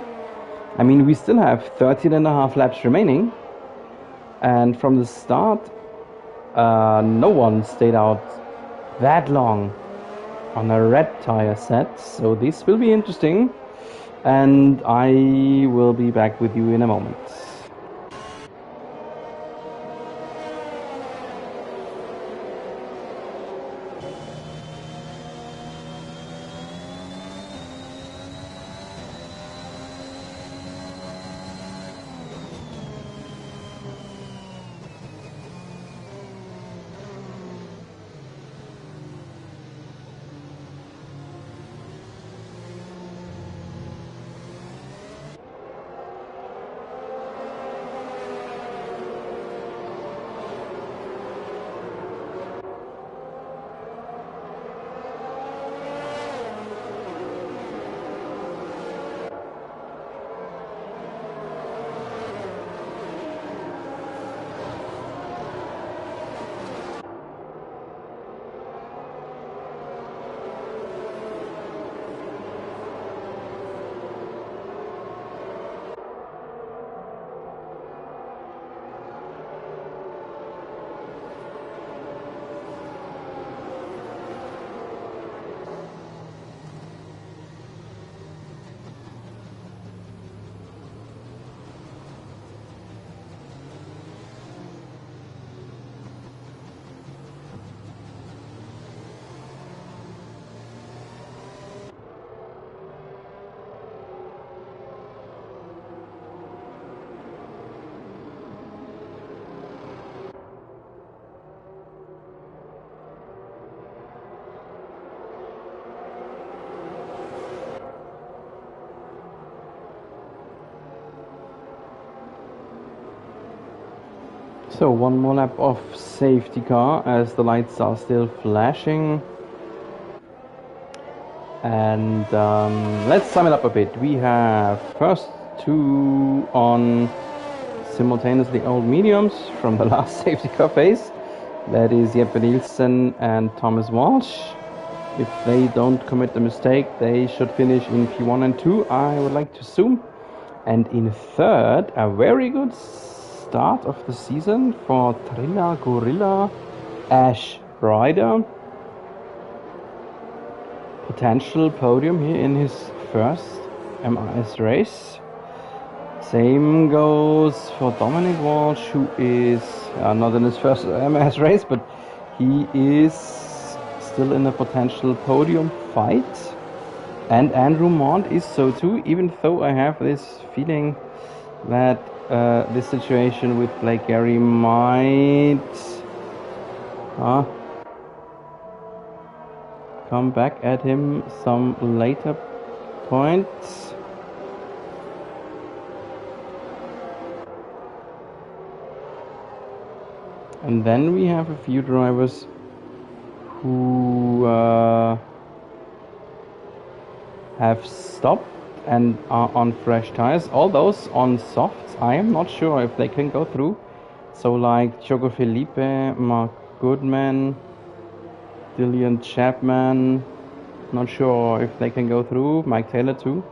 I mean, we still have 13.5 laps remaining, and from the start, no one stayed out that long on a red tire set, so this will be interesting, and I will be back with you in a moment. So one more lap of safety car as the lights are still flashing. And let's sum it up a bit. We have first 2 on simultaneously old mediums from the last safety car phase. That is Jeppe Nielsen and Thomas Walsh. If they don't commit a mistake, they should finish in P1 and 2, I would like to assume. And in third, a very good start of the season for Trilla Gorilla Ash Rider. Potential podium here in his first MIS race. Same goes for Dominic Walsh, who is not in his first MIS race, but he is still in a potential podium fight. And Andrew Mont is so too, even though I have this feeling that this situation with Blake Gary might come back at him some later points. And then we have a few drivers who have stopped and are on fresh tires. All those on softs, I am not sure if they can go through. So like Choco Felipe, Mark Goodman, Dillian Chapman, not sure if they can go through. Mike Taylor too.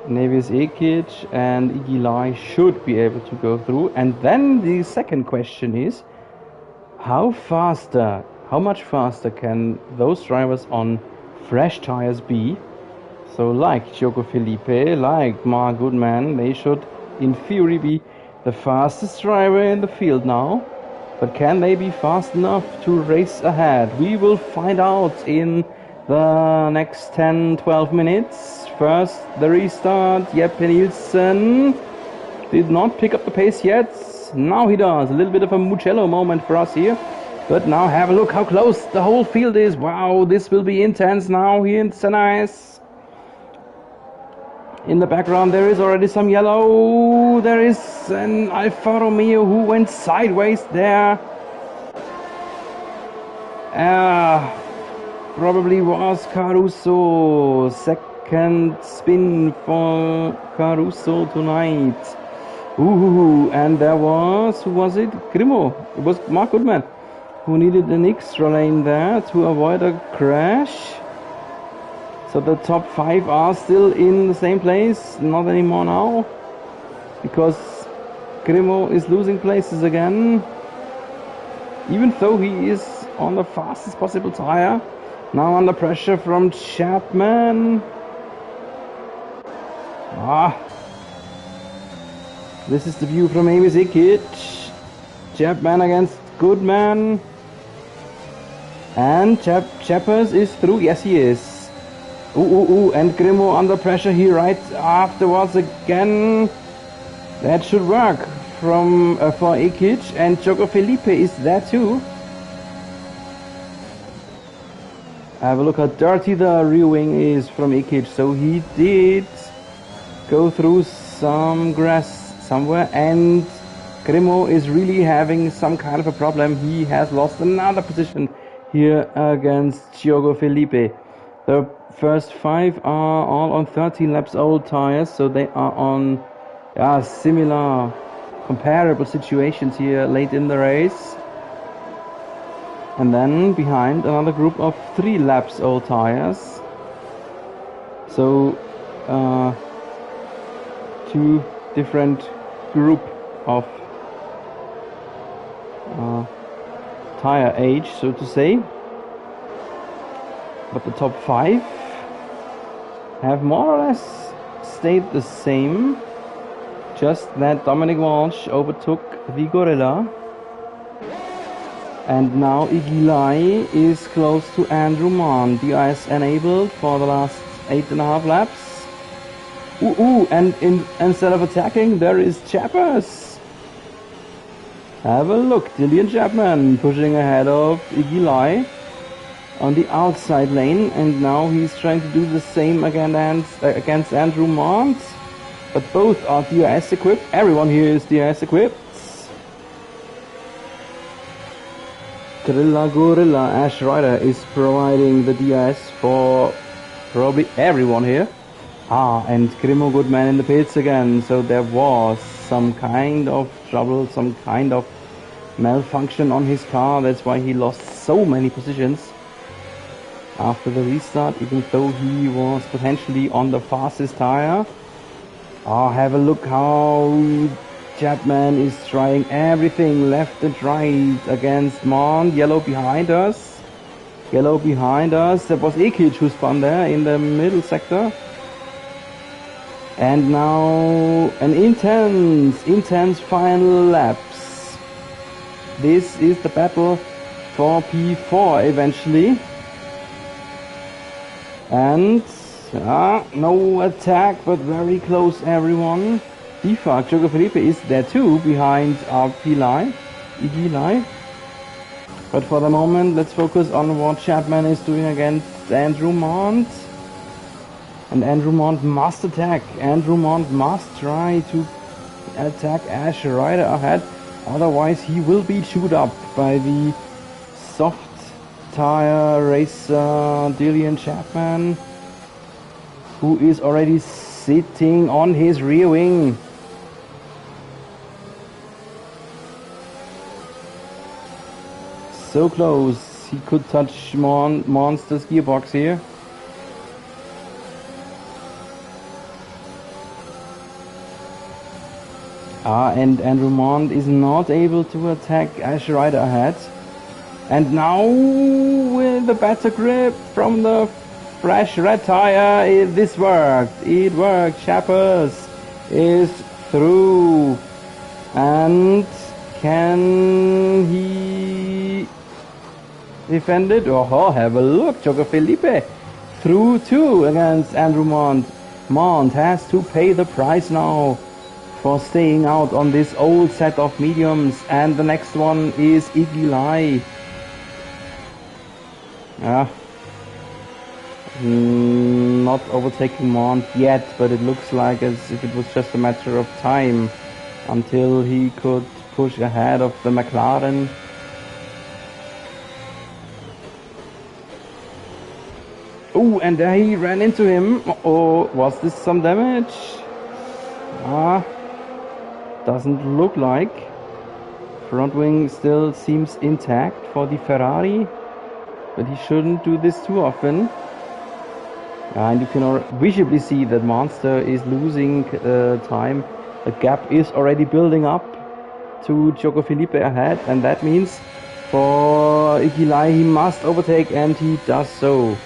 Nevis Ekic and Igilai should be able to go through. And then the second question is, how much faster can those drivers on fresh tires be? So like Choco Felipe, like Mark Goodman, they should in theory be the fastest driver in the field now. But can they be fast enough to race ahead? We will find out in the next 10-12 minutes. First, the restart. Jeppe Nielsen did not pick up the pace yet. Now he does. A little bit of a Mugello moment for us here. But now have a look how close the whole field is. Wow, this will be intense now here in Senais. In the background there is already some yellow. There is an Alfa Romeo who went sideways there. Probably was Caruso. Second spin for Caruso tonight. Ooh, and there was, who was it? Grimo. It was Mark Goodman, who needed an extra lane there to avoid a crash. So the top 5 are still in the same place, not anymore now, because Grimo is losing places again, even though he is on the fastest possible tire. Now under pressure from Chapman. This is the view from Amy Zikic. Chapman against Goodman. And Chappers is through. Yes, he is. And Grimo under pressure here right afterwards again. That should work from for Ikic, and Choco Felipe is there too. Have a look how dirty the rear wing is from Ikic. So he did go through some grass somewhere, and Grimo is really having some kind of a problem. He has lost another position here against Choco Felipe. The first 5 are all on 13 laps old tires, so they are on similar, comparable situations here late in the race. And then behind another group of 3 laps old tires. So 2 different group of tire age, so to say. But the top 5 have more or less stayed the same. Just that Dominic Walsh overtook the Gorilla. And now Igilai is close to Andrew Mann. DRS enabled for the last 8.5 laps. And instead of attacking, there is Chappers. Have a look, Dillian Chapman pushing ahead of Igilai on the outside lane, and now he's trying to do the same against Andrew Mont. But both are DRS equipped. Everyone here is DRS equipped. Gorilla Ash Rider is providing the DRS for probably everyone here. And Grimo Goodman in the pits again. So there was some kind of trouble, some kind of malfunction on his car. That's why he lost so many positions after the restart, even though he was potentially on the fastest tire. Have a look how Chapman is trying everything left and right against Mon. Yellow behind us. That was Ikic who spun there in the middle sector. And now an intense final laps. This is the battle for P4 eventually. And no attack, but very close everyone. Defag, Choco Felipe is there too, behind Igilai. But for the moment, let's focus on what Chapman is doing against Andrew Mont. And Andrew Mont must attack. Andrew Mont must try to attack Ash Rider ahead. Otherwise, he will be chewed up by the soft tire racer Dillian Chapman, who is already sitting on his rear wing. So close, he could touch Monster's gearbox here. And Andrew Mond is not able to attack Ash Rider ahead. And now with the better grip from the fresh red tire, this worked. It worked. Chappers is through. And can he defend it? Oh, have a look. Choco Felipe through too against Andrew Mond. Mond has to pay the price now for staying out on this old set of mediums. And the next one is Iggy Lai. Not overtaking Mond yet, but it looks like as if it was just a matter of time until he could push ahead of the McLaren. Oh, and there he ran into him. Oh, was this some damage? Doesn't look like. Front wing still seems intact for the Ferrari, but he shouldn't do this too often. And you can visibly see that Monster is losing time. The gap is already building up to Choco Felipe ahead, and that means for Iggy Lai he must overtake, and he does so.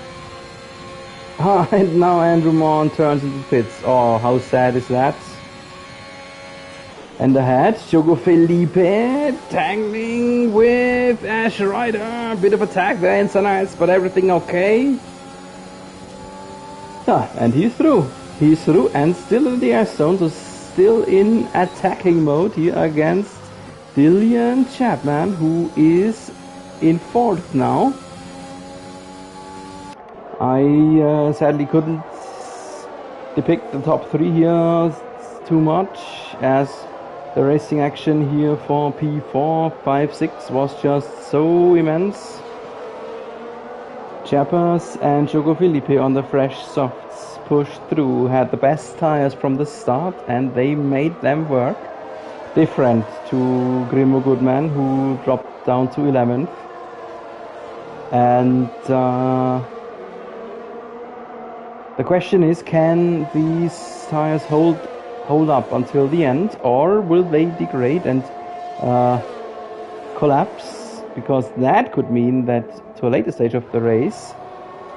And now Andrew Mond turns into pits. Oh, how sad is that? And ahead, Choco Felipe tangling with Ash Rider. Bit of attack there in Sunrise, but everything okay. And he's through. He's through and still in the S zone, so still in attacking mode here against Dylan Chapman, who is in 4th now. I sadly couldn't depict the top 3 here too much, as the racing action here for P4, 5, 6 was just so immense. Chappers and Choco Felipe on the fresh softs pushed through, had the best tires from the start, and they made them work. Different to Grimo Goodman, who dropped down to 11th. And the question is, can these tires hold up until the end, or will they degrade and collapse? Because that could mean that to a later stage of the race,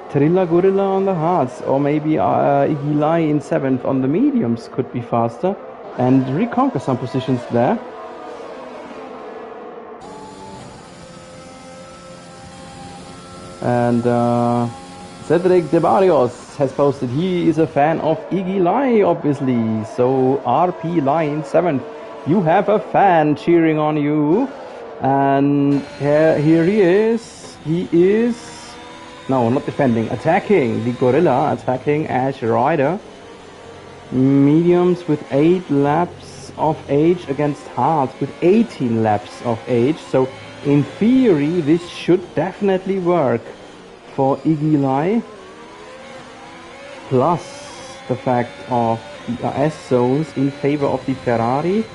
Trilla Gorilla on the hards, or maybe Iggy Lai in 7th on the mediums could be faster and reconquer some positions there. And Cedric De Barrios has posted he is a fan of Iggy Lai, obviously. So RP Lai in 7th. You have a fan cheering on you. And here he is. He is... No, not defending. Attacking. The Gorilla attacking Ash Rider. Mediums with 8 laps of age against hards with 18 laps of age. So in theory this should definitely work for Iggy Lai. Plus the fact of the S zones in favor of the Ferrari,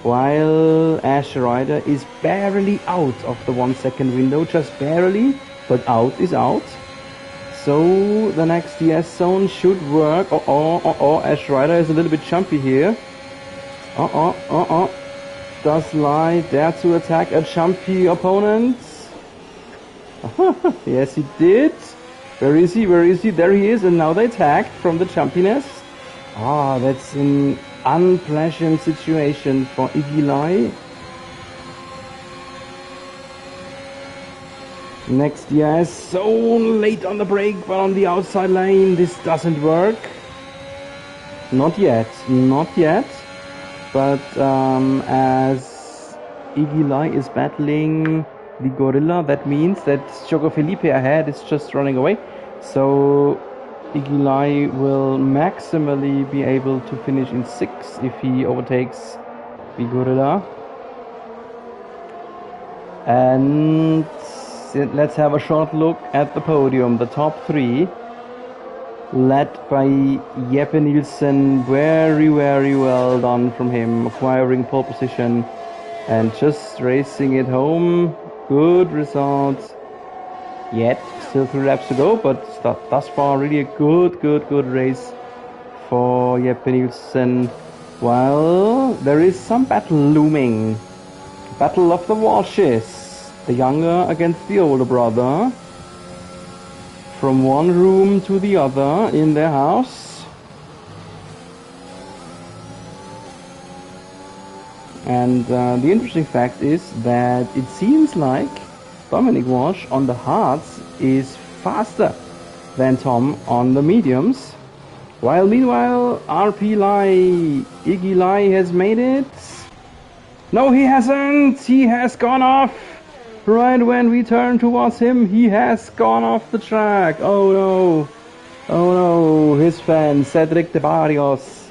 while Ash Rider is barely out of the 1 second window, just barely, but out is out. So the next DS zone should work. Ash Rider is a little bit jumpy here. Does Lai dare to attack a jumpy opponent? Yes, he did. Where is he? Where is he? There he is, and now they attack from the jumpiness. That's an unpleasant situation for Iggy Lai. Next DRS, so late on the brake, but on the outside lane, this doesn't work. Not yet, not yet. But as Iggy Lai is battling the Gorilla, that means that Choco Felipe ahead is just running away. So Iggy Lai will maximally be able to finish in 6th if he overtakes the Gorilla. And let's have a short look at the podium. The top 3, led by Jeppe Nielsen. Very, very well done from him, acquiring pole position and just racing it home. Good result. Yet still 3 laps to go, but thus far really a good race for Jeppe Nielsen. Well, there is some battle looming. Battle of the Walshes. The younger against the older brother. From one room to the other in their house. And the interesting fact is that it seems like Dominic Walsh on the hards is faster than Tom on the mediums. While meanwhile, RP Lai, Iggy Lai has made it. No, he hasn't! He has gone off! Right when we turn towards him, he has gone off the track. Oh no! Oh no! His fan, Cedric de Barrios,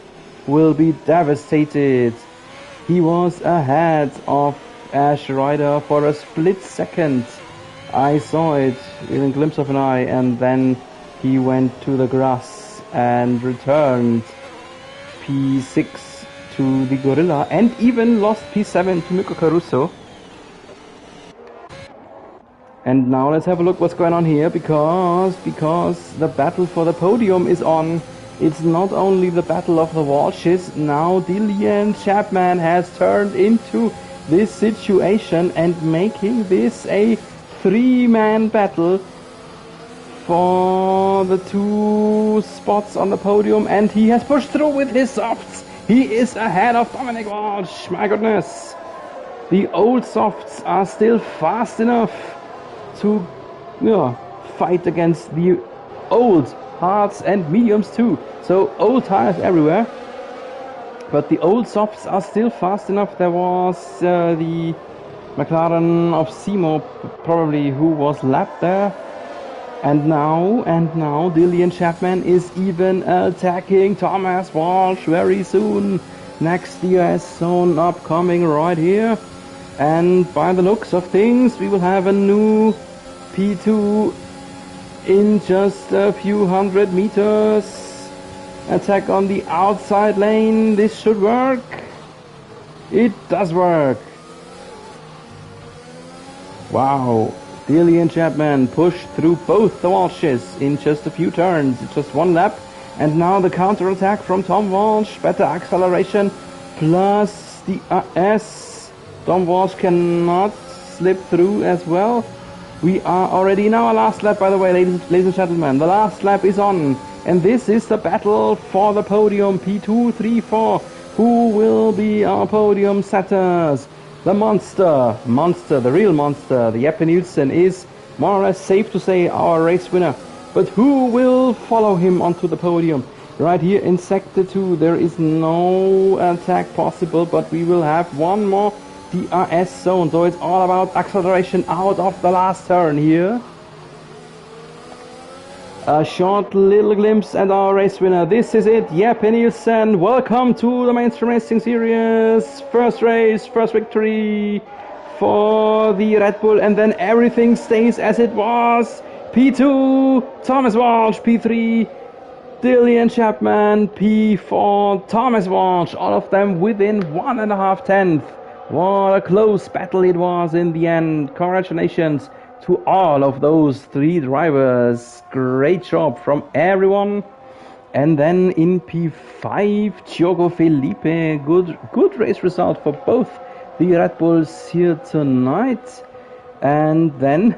will be devastated. He was ahead of Ash Rider for a split second. I saw it in a glimpse of an eye, and then he went to the grass and returned P6 to the Gorilla, and even lost P7 to Mikko Caruso. And now let's have a look what's going on here, because the battle for the podium is on. It's not only the battle of the Walshes, now Dillian Chapman has turned into this situation and making this a three-man battle for the two spots on the podium, and he has pushed through with his softs. He is ahead of Dominic Walsh, my goodness. The old softs are still fast enough to fight against the old hards and mediums too. So old tires everywhere. But the old softs are still fast enough. There was the McLaren of Simo probably who was lapped there. And now Dillian Chapman is even attacking Thomas Walsh very soon. Next DRS zone upcoming right here. And by the looks of things, we will have a new P2 in just a few hundred meters. Attack on the outside lane. This should work. It does work. Wow. Dillian Chapman pushed through both the Walshes in just a few turns, just one lap. And now the counter attack from Tom Walsh. Better acceleration plus the S. Tom Walsh cannot slip through as well. We are already now our last lap, by the way, ladies and gentlemen. The last lap is on. And this is the battle for the podium. P2, 3, 4. Who will be our podium setters? The monster, the real monster, the Jeppe Nielsen is more or less safe to say our race winner. But who will follow him onto the podium? Right here in Sector 2 there is no attack possible, but we will have one more DRS zone. So it's all about acceleration out of the last turn here. A short little glimpse at our race winner. This is it, Jeppe Nielsen. Welcome to the Mainstream Racing Series. First race, first victory for the Red Bull, and then everything stays as it was. P2, Thomas Walsh. P3, Dillian Chapman. P4, Thomas Walsh. All of them within 1.5 tenths. What a close battle it was in the end. Congratulations to all of those three drivers. Great job from everyone. And then in P5, Diogo Felipe. Good race result for both the Red Bulls here tonight. And then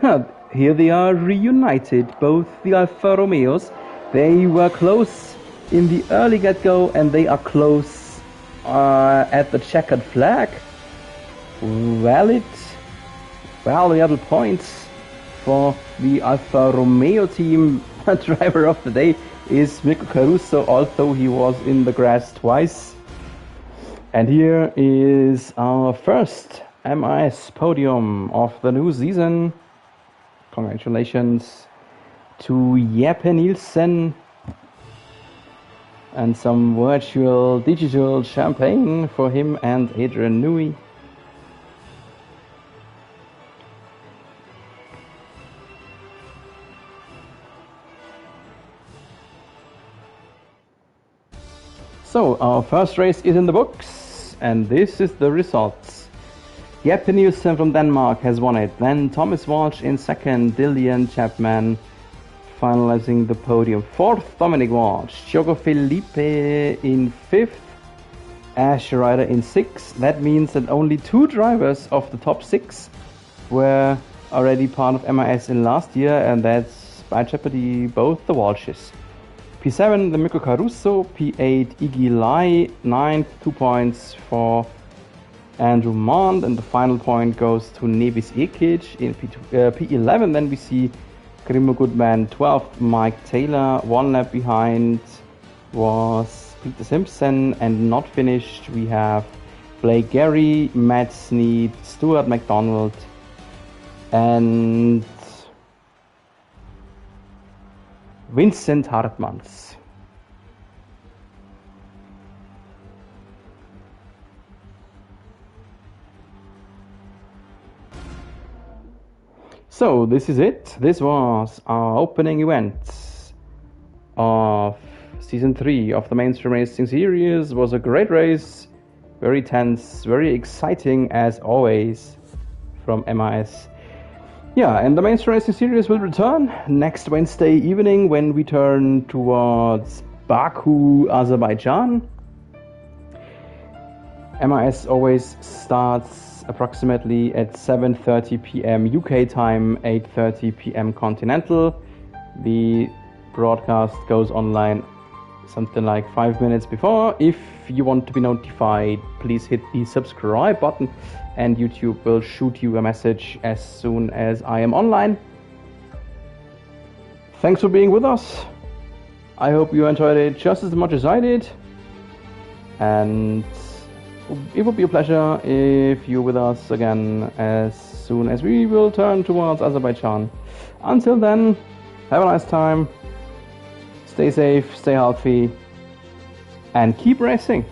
here they are reunited, both the Alfa Romeos. They were close in the early get-go, and they are close at the checkered flag. Valuable points for the Alfa Romeo team. Driver of the day is Mikko Caruso, although he was in the grass twice. And here is our first MIS podium of the new season. Congratulations to Jeppe Nielsen, and some virtual digital champagne for him and Adrian Newey. So our first race is in the books, and this is the results. Jeppe Nielsen from Denmark has won it. Then Thomas Walsh in second, Dillian Chapman finalizing the podium. Fourth, Dominic Walsh. Diogo Felipe in fifth. Ash Rider in 6. That means that only 2 drivers of the top 6 were already part of MIS in last year, and that's by jeopardy both the Walshes. P7, the Mikko Caruso. P8, Iggy Lai. 9, 2 points for Andrew Mond, and the final point goes to Nevis Ikic in P11. Then we see Grimo Goodman 12th, Mike Taylor. 1 lap behind was Peter Simpson, and not finished we have Blake Gary, Matt Sneed, Stuart McDonald, and Vincent Hartmans. So this is it. This was our opening event of Season 3 of the Mainstream Racing Series. It was a great race, very tense, very exciting as always from MIS. Yeah, and the Mainstream Racing Series will return next Wednesday evening when we turn towards Baku, Azerbaijan. MIS always starts approximately at 7:30 p.m. UK time, 8:30 p.m. Continental. The broadcast goes online something like 5 minutes before. If you want to be notified, please hit the subscribe button and YouTube will shoot you a message as soon as I am online. Thanks for being with us. I hope you enjoyed it just as much as I did, and it would be a pleasure if you're with us again as soon as we will turn towards Azerbaijan. Until then, have a nice time, stay safe, stay healthy, and keep racing.